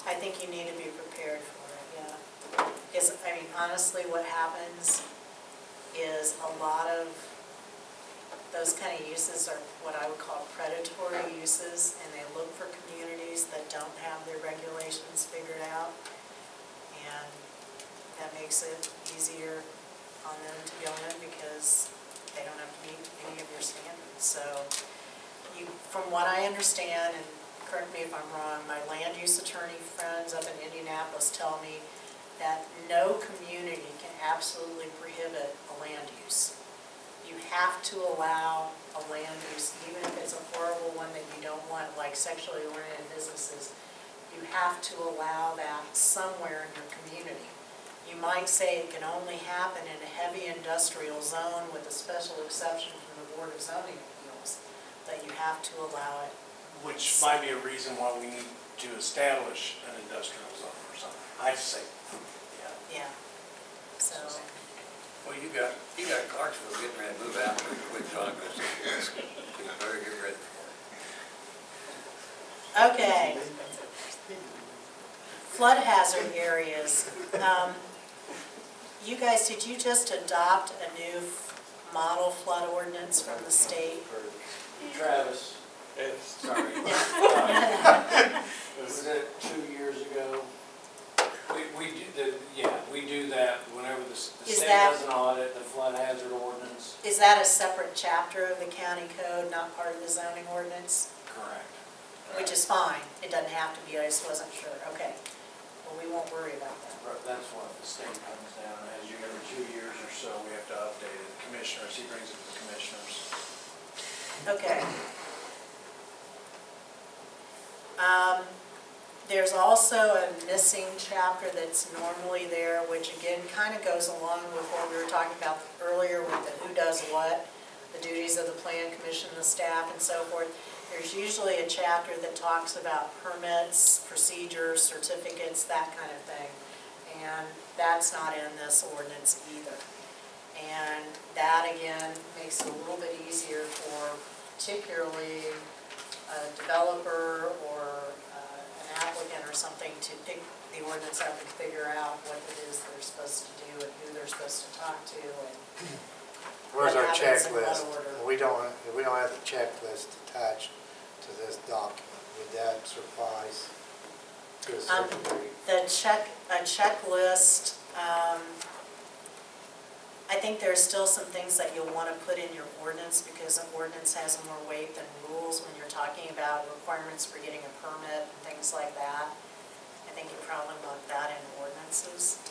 I think you need to be prepared for it, yeah. Because, honestly, what happens is a lot of those kind of uses are what I would call predatory uses, and they look for communities that don't have their regulations figured out, and that makes it easier on them to go in because they don't have to meet any of your standards. So, from what I understand, and correct me if I'm wrong, my land use attorney friends up in Indianapolis tell me that no community can absolutely prohibit a land use. You have to allow a land use, even if it's a horrible one that you don't want, like sexually oriented businesses. You have to allow that somewhere in your community. You might say it can only happen in a heavy industrial zone with a special exception from the Board of Zoning Appeals, but you have to allow it. Which might be a reason why we need to establish an industrial zone or something. I say, yeah. Yeah, so, Well, you got Clarksville getting ready to move out pretty quick, John, because you better get ready for it. Okay. Flood hazard areas. You guys, did you just adopt a new model flood ordinance from the state? Travis, sorry. Was it 2 years ago? We do that whenever the state does an audit, the flood hazard ordinance. Is that a separate chapter of the county code, not part of the zoning ordinance? Correct. Which is fine, it doesn't have to be, I just wasn't sure, okay. Well, we won't worry about that. That's what the state comes down, as you every 2 years or so, we have to update it. Commissioners, he brings it to the commissioners. Okay. There's also a missing chapter that's normally there, which again kind of goes along with what we were talking about earlier with the who does what, the duties of the plan commission, the staff, and so forth. There's usually a chapter that talks about permits, procedures, certificates, that kind of thing. And that's not in this ordinance either. And that, again, makes it a little bit easier for particularly a developer or an applicant or something to pick the ordinance up and figure out what it is they're supposed to do and who they're supposed to talk to and Where's what our happens in what checklist? order. We don't have the checklist attached to this document. Would that suffice to a certain degree? A checklist, I think there's still some things that you'll want to put in your ordinance because an ordinance has more weight than rules when you're talking about requirements for getting a permit and things like that. I think you probably want that in ordinances.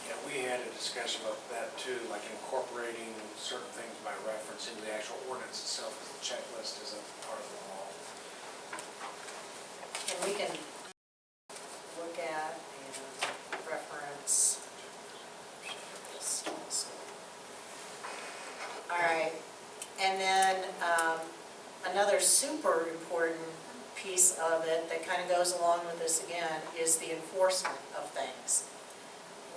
Yeah, we had a discussion about that too, like incorporating certain things by reference into the actual ordinance itself, because the checklist isn't part of the law. And we can look at and reference. All right, and then another super important piece of it that kind of goes along with this again is the enforcement of things.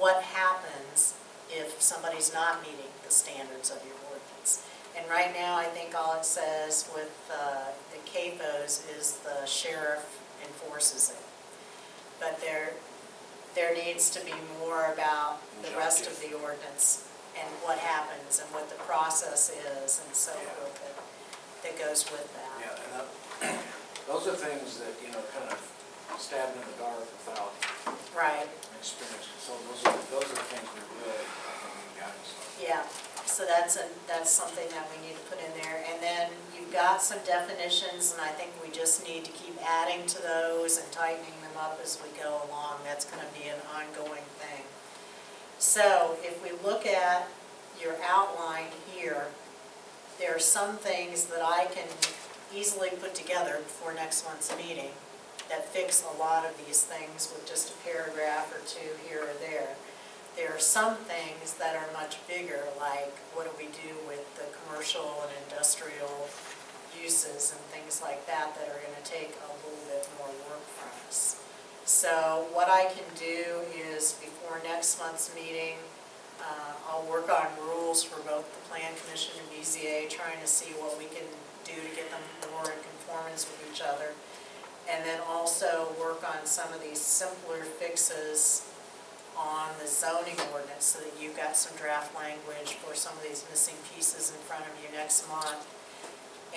What happens if somebody's not meeting the standards of your ordinance? And right now, I think all it says with the CAFOs is the sheriff enforces it. But there needs to be more about the rest of the ordinance and what happens and what the process is and so forth that goes with that. Yeah, and those are things that, kind of stabbing in the dark without Right. experience. So those are things we really, I think, we've got to start. Yeah, so that's something that we need to put in there. And then you've got some definitions, and I think we just need to keep adding to those and tightening them up as we go along. That's going to be an ongoing thing. So if we look at your outline here, there are some things that I can easily put together before next month's meeting that fix a lot of these things with just a paragraph or two here or there. There are some things that are much bigger, like what do we do with the commercial and industrial uses and things like that that are going to take a little bit more work from us. So what I can do is before next month's meeting, I'll work on rules for both the Plan Commission and BZA, trying to see what we can do to get them more in conformance with each other. And then also work on some of these simpler fixes on the zoning ordinance so that you've got some draft language for some of these missing pieces in front of you next month.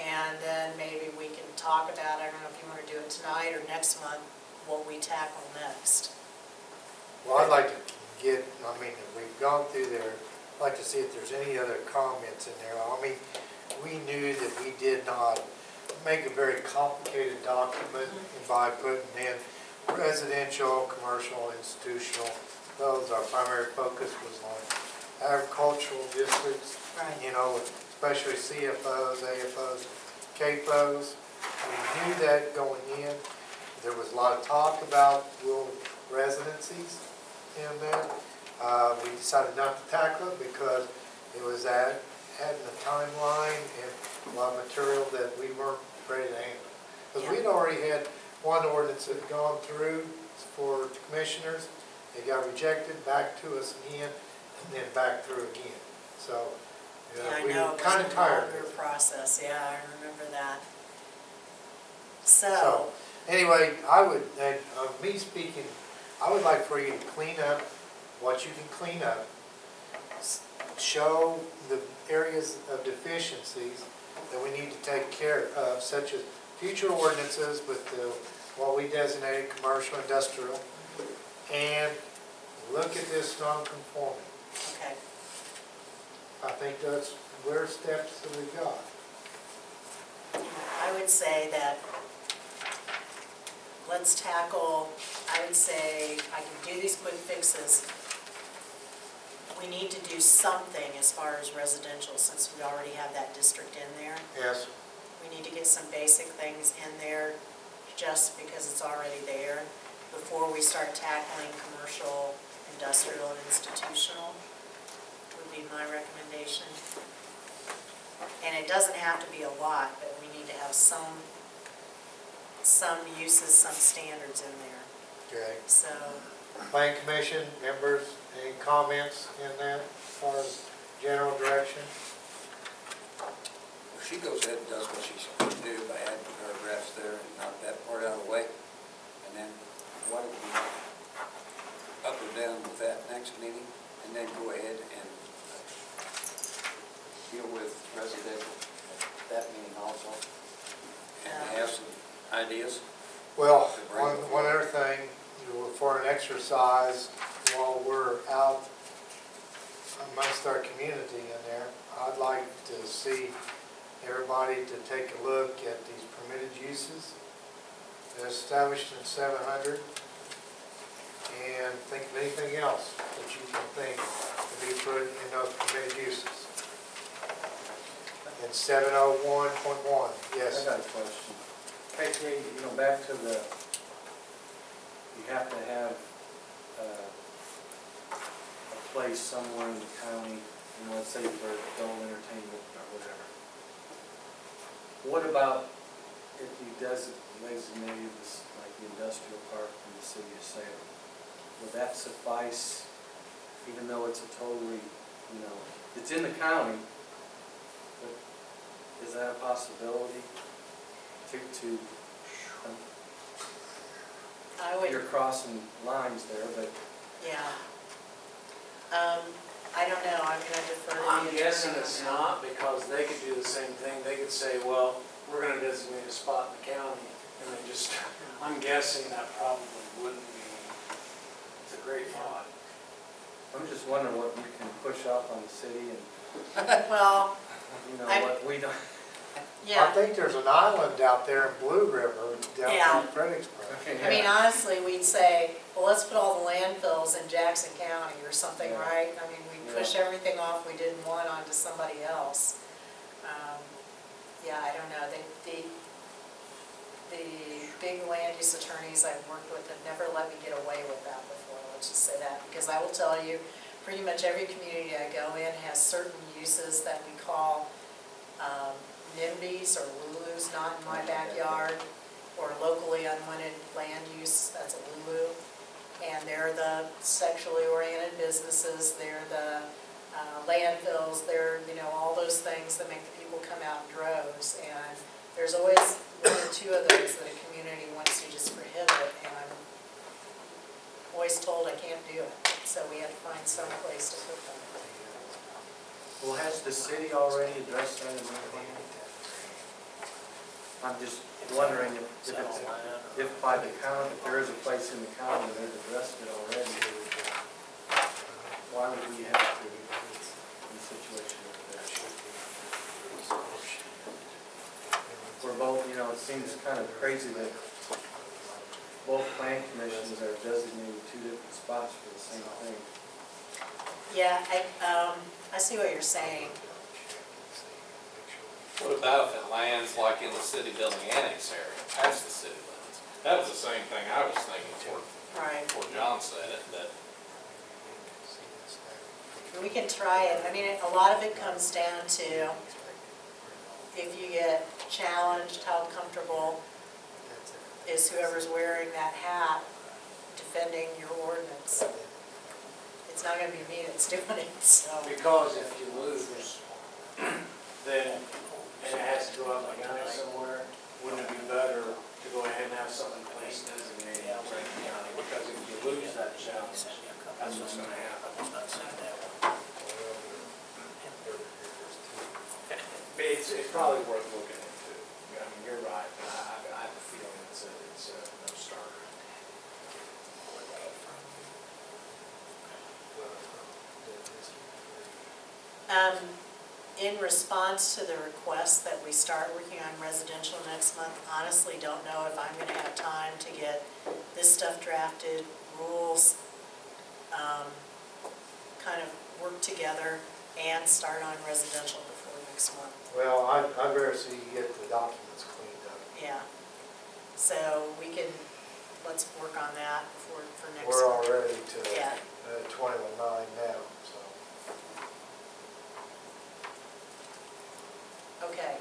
And then maybe we can talk about, I don't know if you want to do it tonight or next month, what we tackle next. Well, I'd like to if we've gone through there, I'd like to see if there's any other comments in there. We knew that we did not make a very complicated document by putting in residential, commercial, institutional. Those, our primary focus was on agricultural districts, Right. Especially CFOs, AFOs, CAFOs. We knew that going in. There was a lot of talk about rural residencies in there. We decided not to tackle it because it was adding a timeline and a lot of material that we weren't ready to handle. Because we'd already had one ordinance that had gone through for commissioners. It got rejected, back to us again, and then back through again. So, Yeah, I we know, were it kind was of a tired longer of it. process, yeah, I remember that. So, So, anyway, I would, and me speaking, I would like for you to clean up what you can clean up. Show the areas of deficiencies that we need to take care of, such as future ordinances with the, what we designated commercial, industrial, and look at this non-conforming. okay, I think that's, we're steps that we've got. I would say that, let's tackle, I would say, I can do these quick fixes. We need to do something as far as residential, since we already have that district in there. Yes, We need to get some basic things in there, just because it's already there, before we start tackling commercial, industrial, and institutional, would be my recommendation. And it doesn't have to be a lot, but we need to have some uses, some standards in there, okay. so. Plan Commission, members, any comments in that as far as general direction? Well, she goes ahead and does what she's supposed to do by adding paragraphs there and knock that part out of the way. And then why don't we up or down with that next meeting and then go ahead and deal with residential at that meeting also and have some ideas. Well, one other thing, for an exercise while we're out amongst our community in there, I'd like to see everybody to take a look at these permitted uses that are established in 700 and think of anything else that you can think to be put in those permitted uses. In 701.1, yes. I got a question. Okay, back to the, you have to have a place somewhere in the county, let's say for adult entertainment or whatever. What about if you designate this, like the industrial park in the city of Salem? Would that suffice, even though it's a totally, it's in the county, but is that a possibility to I would, you're crossing lines there, but yeah. I don't know, I'm gonna defer to the I'm attorney guessing on it's that. not, because they could do the same thing. They could say, well, we're gonna designate a spot in the county, and they just, I'm guessing that probably wouldn't be, it's a great thought. I'm just wondering what you can push off on the city and, Well, what we don't. I yeah, think there's an island out there in Blue River, down Yeah. in Fredericksburg. I mean, honestly, we'd say, well, let's put all the landfills in Jackson County or something, Yeah. right? I mean, we push everything off we didn't want onto somebody else. Yeah, I don't know, the big land use attorneys I've worked with have never let me get away with that before, let's just say that. Because I will tell you, pretty much every community I go in has certain uses that we call NIMBYs or LULUs, not in my backyard, or locally unwanted land use, that's a LULU. And they're the sexually oriented businesses, they're the landfills, they're, all those things that make the people come out in droves. And there's always one or two of those that a community wants to just prohibit, and I'm always told I can't do it. So we have to find some place to put them. Well, has the city already addressed that in their plan? I'm just wondering if by the county, if there is a place in the county where they've addressed it already, why would we have to in a situation like that? We're both, it seems kind of crazy that both plan commissions are designating two different spots for the same thing. Yeah, I see what you're saying. What about if it lands like in the city building annex area, past the city limits? That was the same thing I was thinking Right. before John said it, that We can try it. I mean, a lot of it comes down to if you get challenged, how comfortable is whoever's wearing that hat defending your ordinance. It's not gonna be me that's doing it, so. Because if you lose, it's probably worth looking into. I mean, you're right, but I have a feeling it's a no starter. In response to the request that we start working on residential next month, honestly don't know if I'm gonna have time to get this stuff drafted, rules, kind of work together and start on residential before next month. Well, I'd rather see you get the documents cleaned up. Yeah. So we can, let's work on that for next We're month. already to Yeah. 20:09 now, so. Okay.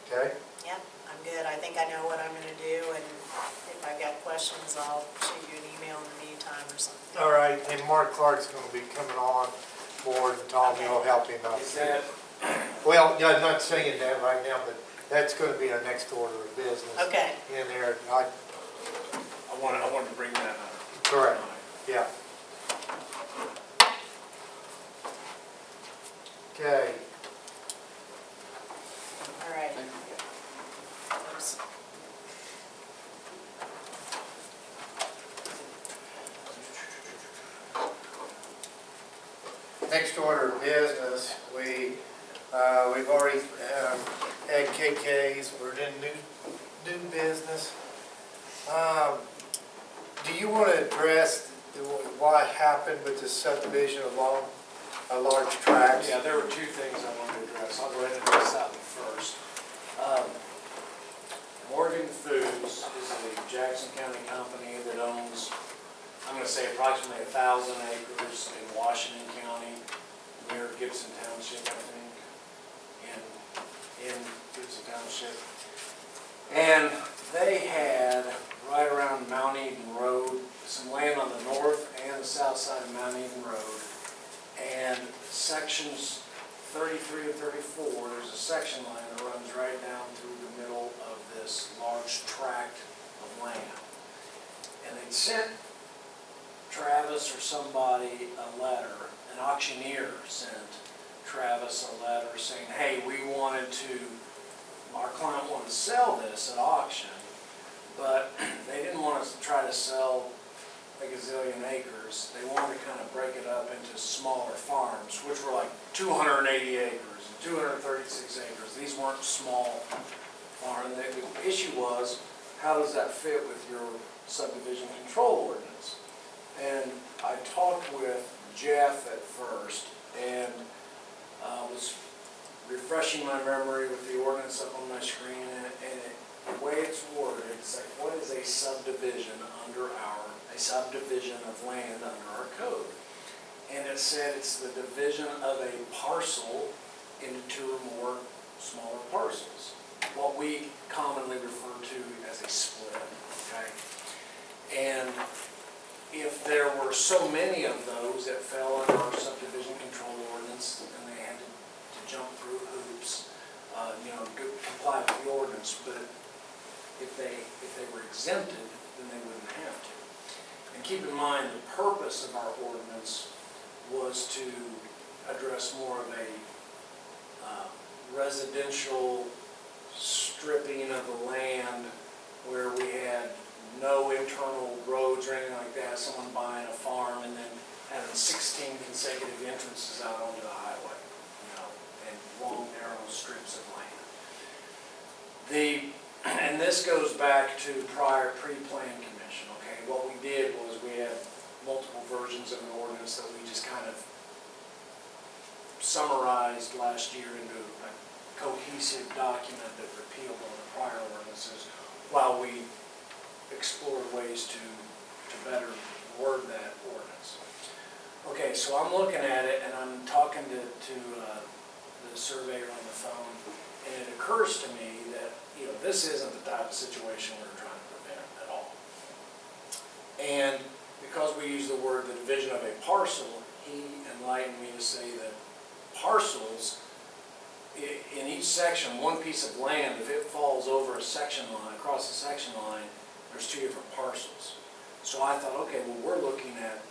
Okay? Yeah, I'm good. I think I know what I'm gonna do, and if I've got questions, I'll shoot you an email in the meantime or something. All right, and Mark Clark's gonna be coming on board and Tommy will help him out. Is that, Well, yeah, I'm not saying that right now, but that's gonna be our next order of business. Okay. In there, I wanted to bring that up. correct, yeah. Okay, All right. Oops. next order of business, we've already had KKs, we're in new business. Do you want to address what happened with the subdivision along a large tracts? Yeah, there were two things I wanted to address. I'll go ahead and address that one first. Morgan Foods is a Jackson County company that owns, I'm going to say approximately 1,000 acres in Washington County, near Gibson Township, I think, in Gibson Township. And they had, right around Mount Eden Road, some land on the north and the south side of Mount Eden Road. And sections 33 and 34, there's a section line that runs right down through the middle of this large tract of land. And they'd sent Travis or somebody a letter, an auctioneer sent Travis a letter saying, hey, our client wanted to sell this at auction, but they didn't want us to try to sell a gazillion acres. They wanted to kind of break it up into smaller farms, which were like 280 acres and 236 acres. These weren't small farms. The issue was, how does that fit with your subdivision control ordinance? And I talked with Jeff at first and was refreshing my memory with the ordinance up on my screen, and the way it's worded, it's like, what is a subdivision a subdivision of land under our code? And it said it's the division of a parcel into two or more smaller parcels, what we commonly refer to as a split, okay? And if there were so many of those that fell under our subdivision control ordinance, and they had to jump through hoops, comply with the ordinance, but if they were exempted, then they wouldn't have to. And keep in mind, the purpose of our ordinance was to address more of a residential stripping of the land where we had no internal roads or anything like that, someone buying a farm and then having 16 consecutive entrances out onto the highway, and long, narrow strips of land. And this goes back to prior pre-plan commission, okay? What we did was we had multiple versions of an ordinance that we just kind of summarized last year into a cohesive document that repealed all the prior ordinances while we explored ways to better word that ordinance. Okay, so I'm looking at it and I'm talking to the surveyor on the phone, and it occurs to me that this isn't the type of situation we're trying to prevent at all. And because we use the word the division of a parcel, he enlightened me to say that parcels, in each section, one piece of land, if it falls over a section line, across the section line, there's two different parcels. So I thought, okay, well, we're looking at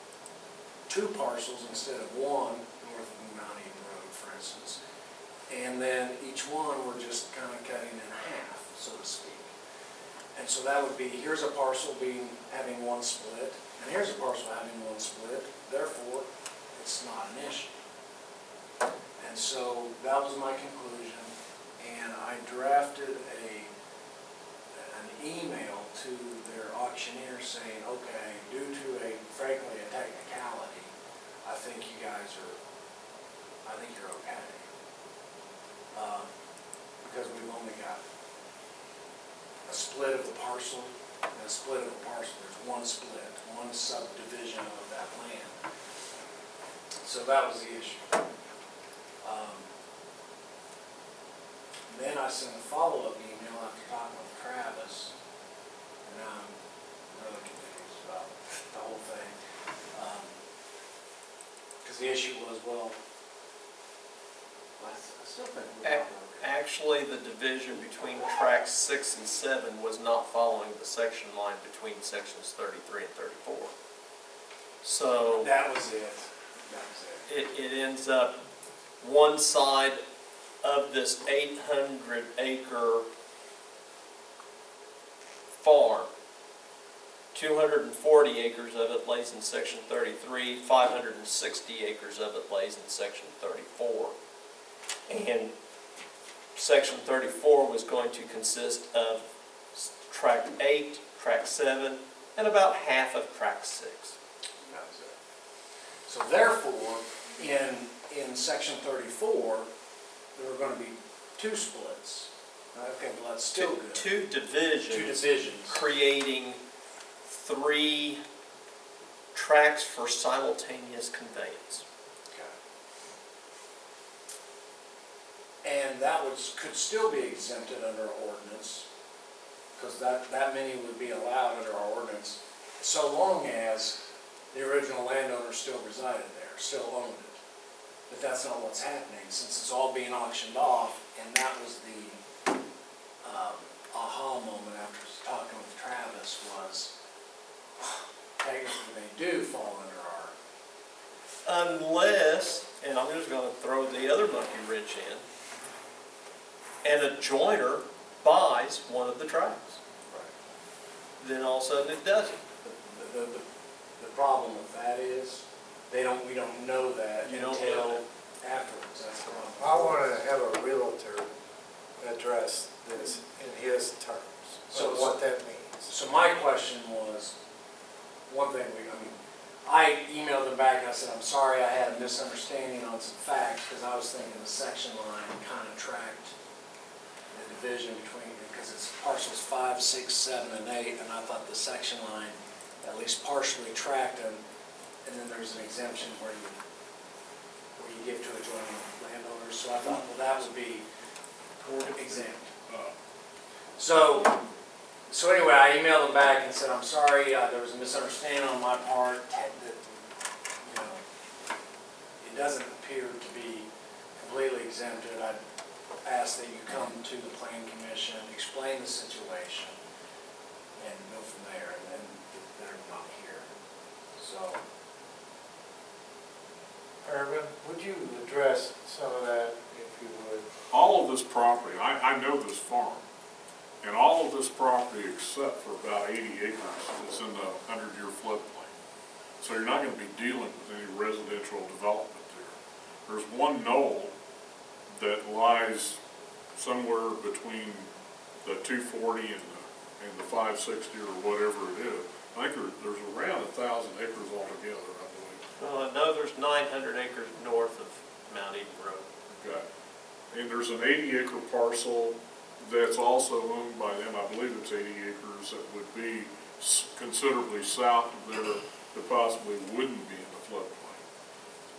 two parcels instead of one, north of Mount Eden Road, for instance. And then each one, we're just kind of cutting in half, so to speak. And so that would be, here's a parcel having one split, and here's a parcel having one split, therefore, it's not an issue. And so that was my conclusion, and I drafted an email to their auctioneer saying, okay, due to frankly, a technicality, I think you're okay. Because we've only got a split of the parcel, and a split of the parcel, there's one split, one subdivision of that land. So that was the issue. Then I sent a follow-up email after talking with Travis, and now I'm really confused about the whole thing. Because the issue was, well, I still think we're not okay. Actually, the division between tracks 6 and 7 was not following the section line between sections 33 and 34. So That was it. it ends up one side of this 800-acre farm. 240 acres of it lays in section 33, 560 acres of it lays in section 34. And section 34 was going to consist of track 8, track 7, and about half of track 6. That was it. So therefore, in section 34, there were going to be two splits. Okay, well, that's still good. Two divisions. Two divisions. Creating 3 tracks for simultaneous conveyance. And that could still be exempted under our ordinance, because that many would be allowed under our ordinance, so long as the original landowner still resided there, still owned it. But that's not what's happening, since it's all being auctioned off, and that was the aha moment after talking with Travis was, technically they do fall under our... Unless, and I'm just going to throw the other monkey wrench in, and a joiner buys one of the tracks. Right. Then all of a sudden it doesn't. The problem with that is, we don't know that until afterwards, that's the problem. I want to have a realtor address this in his terms, so what that means. So my question was, one thing I emailed them back and I said, I'm sorry I had a misunderstanding on some facts, because I was thinking the section line kind of tracked the division between, because it's parcels 5, 6, 7, and 8, and I thought the section line at least partially tracked them, and then there's an exemption where you give to adjoining landowners, so I thought, well, that would be exempt. So anyway, I emailed them back and said, I'm sorry, there was a misunderstanding on my part, that, it doesn't appear to be completely exempted. I ask that you come to the Plan Commission, explain the situation, and go from there, and then they're not here. So. Irvin, would you address some of that, if you would? All of this property, I know this farm, and all of this property except for about 80 acres is in the 100-year floodplain. So you're not going to be dealing with any residential development there. There's one knoll that lies somewhere between the 240 and the 560 or whatever it is. I think there's around 1,000 acres altogether, I believe. Well, I know there's 900 acres north of Mount Eden Road. Okay. And there's an 80-acre parcel that's also owned by them. I believe it's 80 acres that would be considerably south of there that possibly wouldn't be in the floodplain.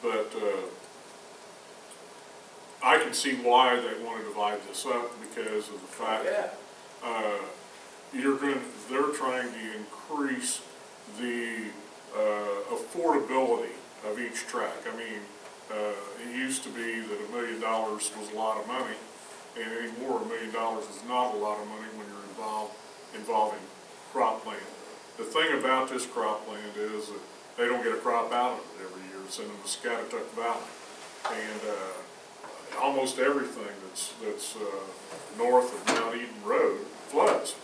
But I can see why they want to divide this up, because of the fact that they're trying to increase the affordability of each track. I mean, it used to be that $1 million was a lot of money, and anymore $1 million is not a lot of money when you're involving cropland. The thing about this cropland is that they don't get a crop out of it every year. that's in the Muscatatuck Valley. And, almost everything that's north of Mount Eden Road floods.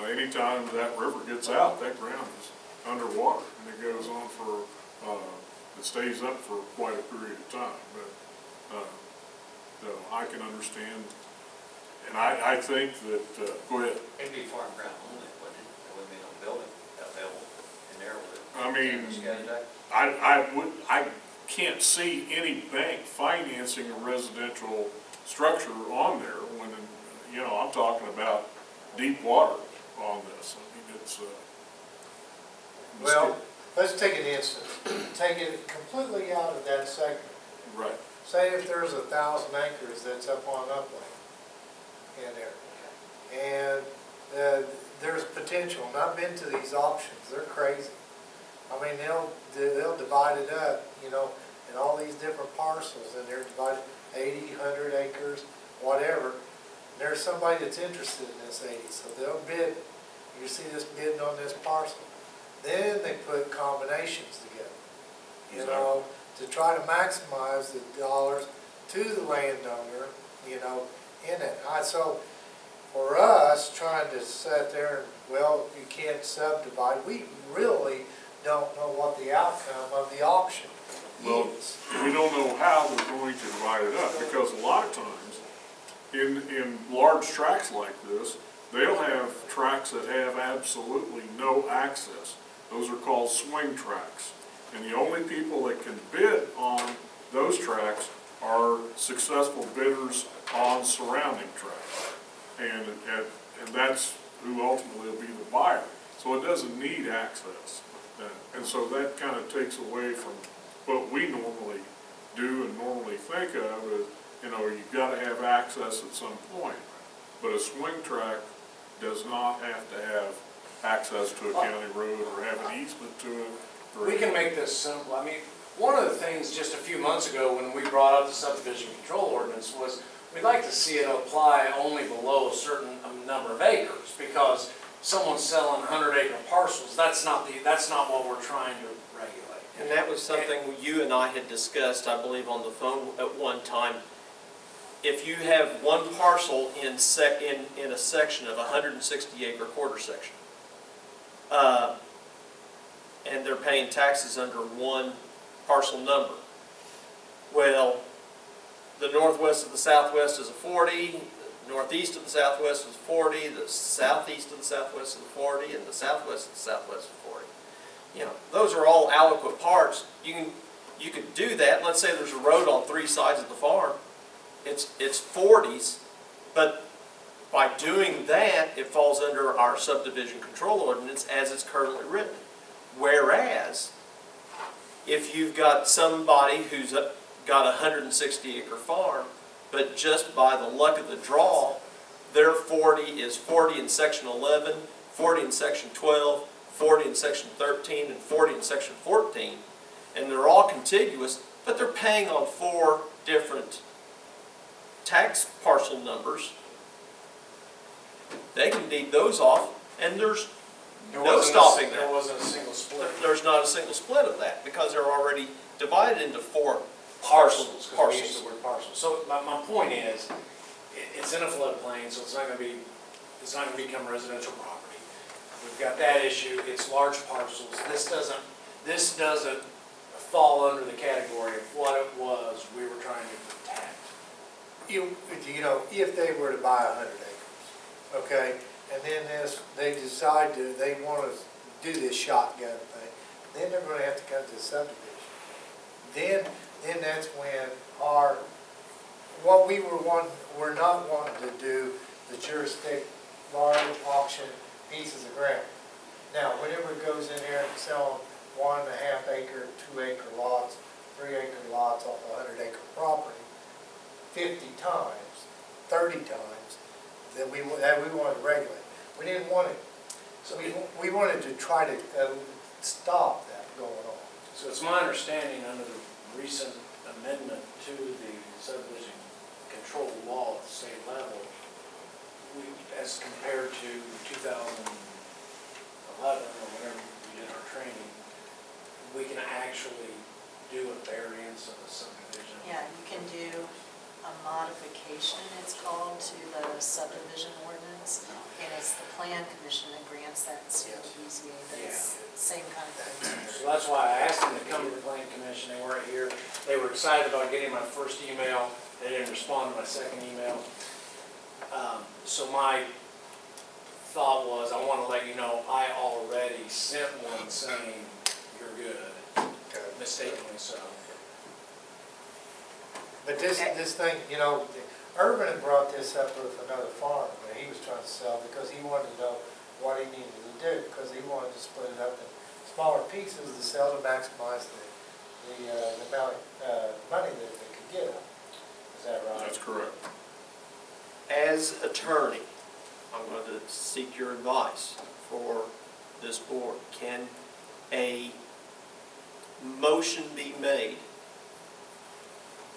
Anytime that river gets out, that ground is underwater, and it goes on for, it stays up for quite a period of time. But, so I can understand, and I think that, go ahead. It'd be farm ground only, wouldn't it? There wouldn't be no building available in there, would it? I mean, Muscatatuck? I can't see any bank financing a residential structure on there when, you know, I'm talking about deep water on this. I mean, it's, Well, let's take an instance, take it completely out of that segment. right. Say if there's 1,000 acres that's up on upland in there, and there's potential, and I've been to these auctions, they're crazy. I mean, they'll divide it up, you know, in all these different parcels, and they're divided 80, 100 acres, whatever. And there's somebody that's interested in this 80, so they'll bid. You see this bidding on this parcel. Then they put combinations together, you know, to try to maximize the dollars to the landowner, you know, in it. So for us, trying to sit there and, well, you can't subdivide, we really don't know what the outcome of the auction Well, is. we don't know how we're going to divide it up, because a lot of times, in large tracts like this, they'll have tracts that have absolutely no access. Those are called swing tracts. And the only people that can bid on those tracts are successful bidders on surrounding tracts. And that's who ultimately will be the buyer. So it doesn't need access. And so that kind of takes away from what we normally do and normally think of as, you know, you've got to have access at some point. But a swing tract does not have to have access to a county road or have an easement to it. We can make this simple. I mean, one of the things just a few months ago when we brought up the subdivision control ordinance was we'd like to see it apply only below a certain number of acres, because someone's selling 100-acre parcels, that's not what we're trying to regulate. And that was something you and I had discussed, I believe, on the phone at one time. If you have one parcel in a section of 160-acre quarter section, and they're paying taxes under one parcel number, well, the northwest of the southwest is a 40, the northeast of the southwest is 40, the southeast of the southwest is 40, and the southwest of the southwest is 40. You know, those are all aliquot parts. You could do that. Let's say there's a road on 3 sides of the farm. It's 40s, but by doing that, it falls under our subdivision control ordinance as it's currently written. Whereas, if you've got somebody who's got a 160-acre farm, but just by the luck of the draw, their 40 is 40 in section 11, 40 in section 12, 40 in section 13, and 40 in section 14, and they're all contiguous, but they're paying on 4 different tax parcel numbers. They can deed those off, and there's no stopping that. There wasn't a single split. There's not a single split of that, because they're already divided into 4 Parcels, because we use the word parcel. So my point is, it's in a floodplain, so it's not going to become residential property. We've got that issue. It's large parcels. This doesn't fall under the category of what it was we were trying to protect. You know, if they were to buy 100 acres, okay, and then they decide they want to do this shotgun thing, then they're going to have to come to the subdivision. Then that's when what we're not wanting to do, the jurisdiction, large auction pieces of ground. Now, whenever it goes in there and selling 1.5 acre, 2 acre lots, 3 acre lots off a 100-acre property, 50 times, 30 times, that we wanted to regulate. We didn't want it. So we wanted to try to stop that going on. So it's my understanding under the recent amendment to the subdivision control law at the state level, as compared to 2011 or whenever we did our training, we can actually do a variance of a subdivision. Yeah, you can do a modification, it's called, to the subdivision ordinance, and it's the plan commission that grants that instead of BZA, but it's same kind of thing. So that's why I asked them to come to the planning commission, they weren't here. They were excited about getting my first email, they didn't respond to my second email. So my thought was, I want to let you know, I already sent one saying, you're good, mistakenly so. But this thing, you know, Urban had brought this up with another farm that he was trying to sell because he wanted to know what he needed to do, because he wanted to split it up in smaller pieces to sell to maximize the amount of money that they could get. Is that right? That's correct. As attorney, I'm going to seek your advice for this board. Can a motion be made,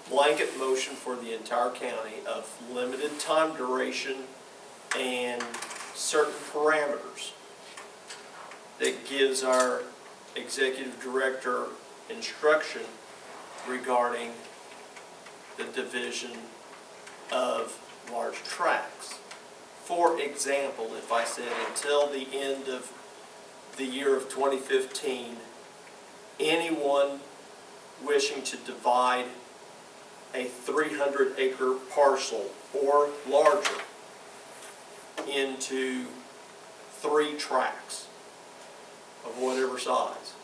blanket motion for the entire county of limited time duration and certain parameters that gives our executive director instruction regarding the division of large tracts? For example, if I said until the end of the year of 2015, anyone wishing to divide a 300-acre parcel or larger into 3 tracts of whatever size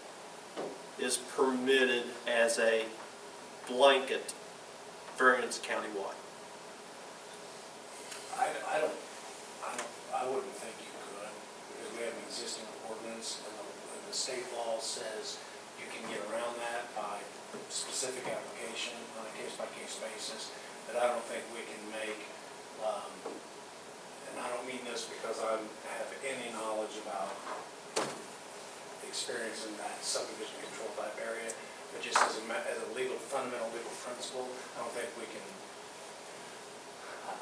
is permitted as a blanket variance countywide. I wouldn't think you could, because we have an existing ordinance, and the state law says you can get around that by specific application on a case-by-case basis, but I don't think we can make, and I don't mean this because I have any knowledge about experience in that subdivision control type area, but just as a fundamental legal principle, I don't think we can,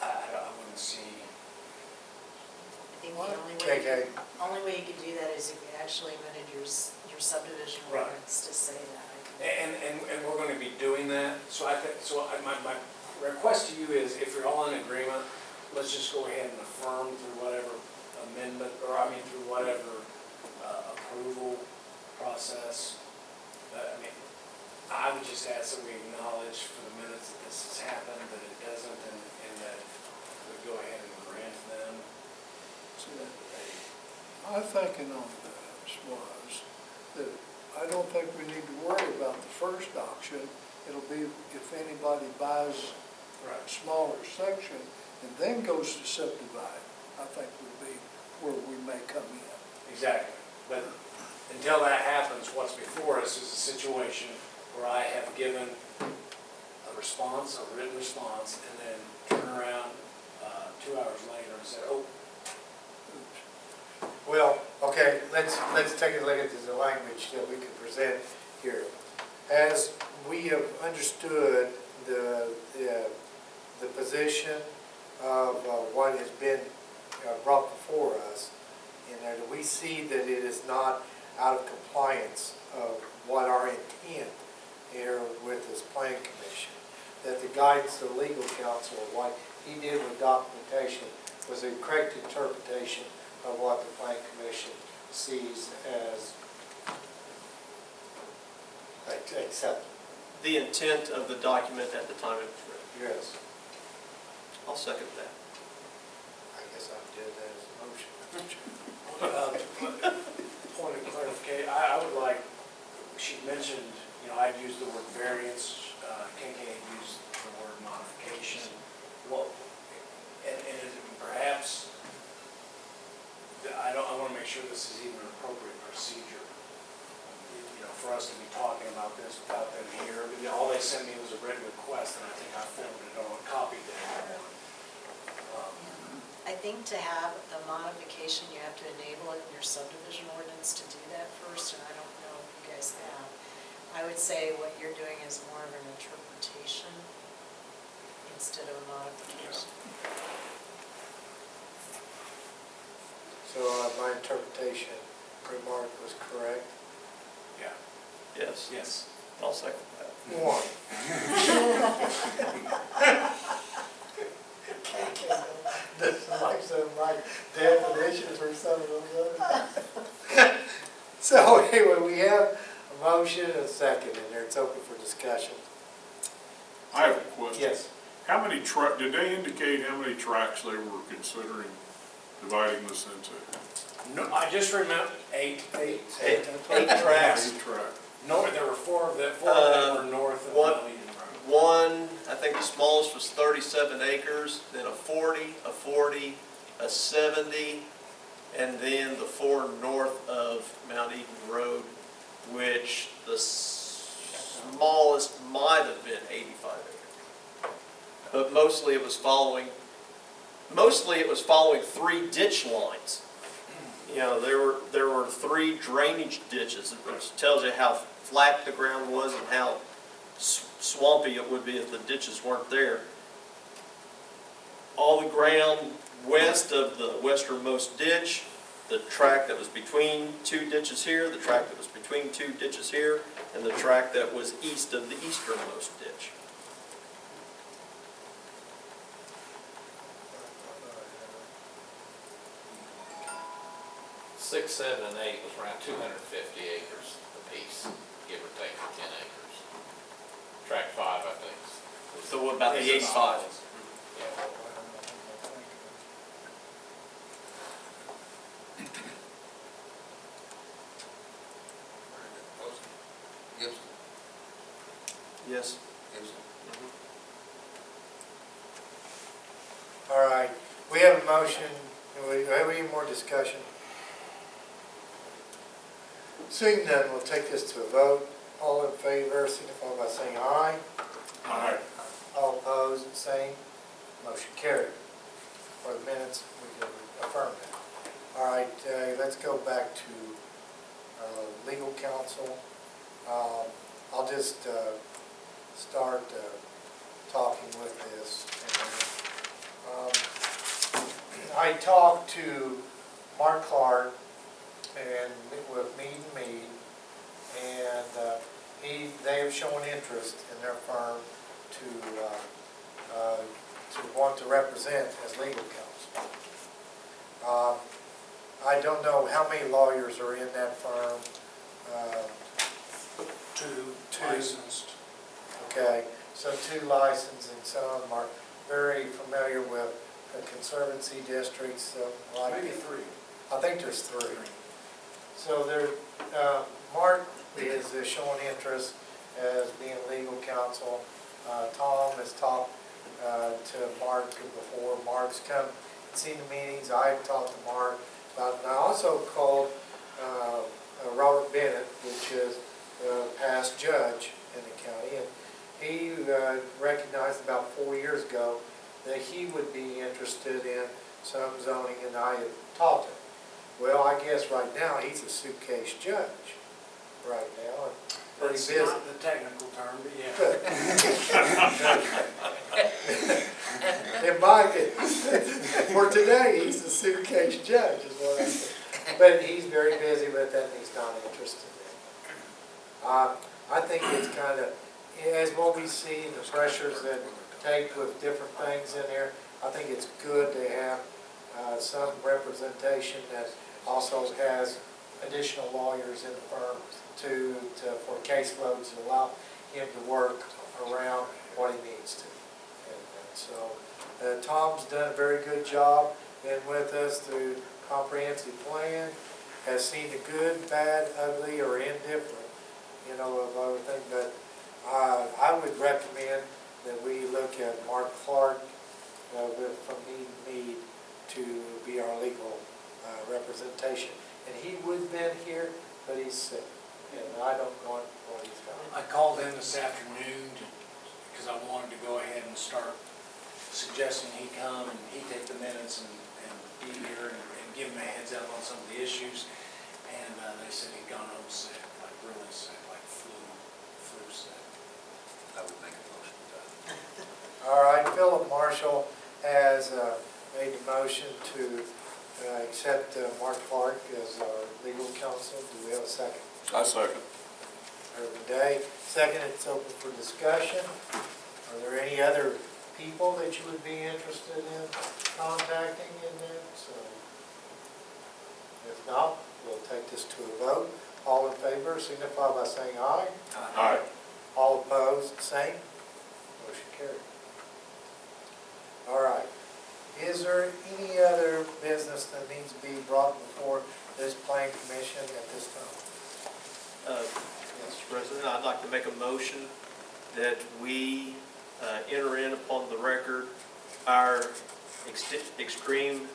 I wouldn't see. I think the only way you could do that is if you actually amended your subdivision Right. ordinance to say that. And we're going to be doing that, so my request to you is, if you're all in agreement, let's just go ahead and affirm through whatever amendment, or through whatever approval process. I would just ask that we acknowledge for the minutes that this has happened, that it doesn't, and that we go ahead and grant them. My thinking on this was that I don't think we need to worry about the first auction. It'll be if anybody buys a smaller section and then goes to subdivide, I think would be where we may come in. Exactly, but until that happens, what's before us is a situation where I have given a response, a written response, and then turn around 2 hours later and say, oh. Well, okay, let's take a look at the language that we can present here. As we have understood the position of what has been brought before us, we see that it is not out of compliance of what our intent here with this plan commission, that the guidance of the legal counsel, what he did with documentation, was a correct interpretation of what the plan commission sees as acceptable. The intent of the document at the time it was written. Yes. I'll second that. I guess I did that as a motion. Point of clarification, I would like, she mentioned, I'd used the word variance, Kincaid used the word modification. Well, and perhaps, I want to make sure this is even an appropriate procedure. For us to be talking about this without them here. All they sent me was a written request, and I think I forwarded it on, copied it on. I think to have the modification, you have to enable it in your subdivision ordinance to do that first, and I don't know if you guys have. I would say what you're doing is more of an interpretation instead of a modification. So my interpretation remark was correct? Yeah. Yes. Yes. I'll second that. One. This is like some like definitions or some of those other. So anyway, we have a motion and a second in there. It's open for discussion. I have a question. Yes. How many did they indicate how many tracks they were considering dividing this into? No, I just remember eight. Eight tracks. 8 tracks. North, there were four of them were north of one- Mount Eden Road. One, I think the smallest was 37 acres, then a 40, a 40, a 70, and then the four north of Mount Eden Road, which the smallest might have been 85 acres. But mostly it was following 3 ditch lines. You know, there were 3 drainage ditches, which tells you how flat the ground was and how swampy it would be if the ditches weren't there. All the ground west of the westernmost ditch, the tract that was between 2 ditches here, the tract that was between 2 ditches here, and the tract that was east of the easternmost ditch. 6, 7, and 8 was around 250 acres apiece, give or take 10 acres. Track 5, I think. So what about the 85? Yeah. Gibson, Yes. Gibson. All right, we have a motion. Do we have any more discussion? Seeing none, we'll take this to a vote. All in favor, signify by saying aye. Aye. All opposed, same. Motion carried. For the minutes, we can affirm that. All right, let's go back to legal counsel. I'll just start talking with this. I talked to Mark Clark and with Mead and Mead, and they have shown interest in their firm to want to represent as legal counsel. I don't know how many lawyers are in that firm. Two licensed. Okay, so 2 licensed, and some of them are very familiar with the conservancy districts, like. Maybe 3. I think there's 3. So Mark is showing interest as being legal counsel. Tom has talked to Mark before. Mark's come and seen the meetings. I've talked to Mark about it. And I also called Robert Bennett, which is a past judge in the county, and he recognized about 4 years ago that he would be interested in some zoning, and I had talked to him. Well, I guess right now he's a suitcase judge right now, and pretty That's busy. not the technical term, but yeah. In my opinion, for today, he's a suitcase judge, is what I think. But he's very busy with that, and he's not interested in it. I think it's kind of, as what we see, the pressures that take with different things in there, I think it's good to have some representation that also has additional lawyers in the firm for caseloads to allow him to work around what he needs to. And so Tom's done a very good job, been with us through comprehensive plan, has seen the good, bad, ugly, or indifferent, of everything. But I would recommend that we look at Mark Clark from Mead to be our legal representation. And he would have been here, but he's sick, and I don't want what he's got. I called him this afternoon because I wanted to go ahead and start suggesting he come and he take the minutes and be here and give him a heads up on some of the issues. And they said he'd gone home sick, like really sick, like flu sick. I would make a motion to that. All right, Philip Marshall has made the motion to accept Mark Clark as our legal counsel. Do we have a second? I second. Irvin Day, Second, it's open for discussion. Are there any other people that you would be interested in contacting in that? So, if not, we'll take this to a vote. All in favor signify by saying aye. Aye. All opposed, same. Motion carried. All right. Is there any other business that needs to be brought before this planning commission at this time? Mr. President, I'd like to make a motion that we enter in upon the record our extreme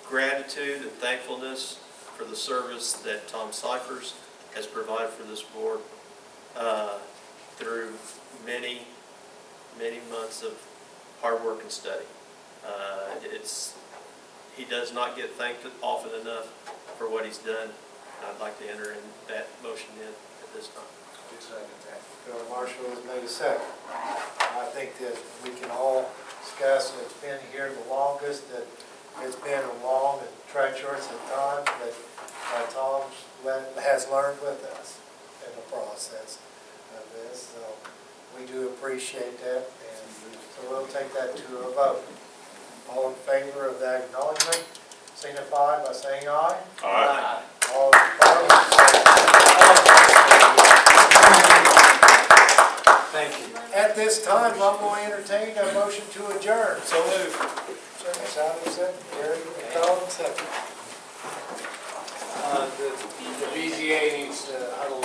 gratitude and thankfulness for the service that Tom Cyphers has provided for this board through many, many months of hard work and study. He does not get thanked often enough for what he's done. I'd like to enter in that motion in at this time. Bill Marshall has made a second. I think that we can all discuss, it's been here the longest, that it's been a long and treacherous at times, but Tom has learned with us in the process of this. So we do appreciate that, and so we'll take that to a vote. All in favor of that acknowledgement, signify by saying aye. Aye. All opposed? Thank you. At this time, I'm going to entertain a motion to adjourn. So moved. Ms. Adams, second. Gary McCollum, second. The BZA needs to huddle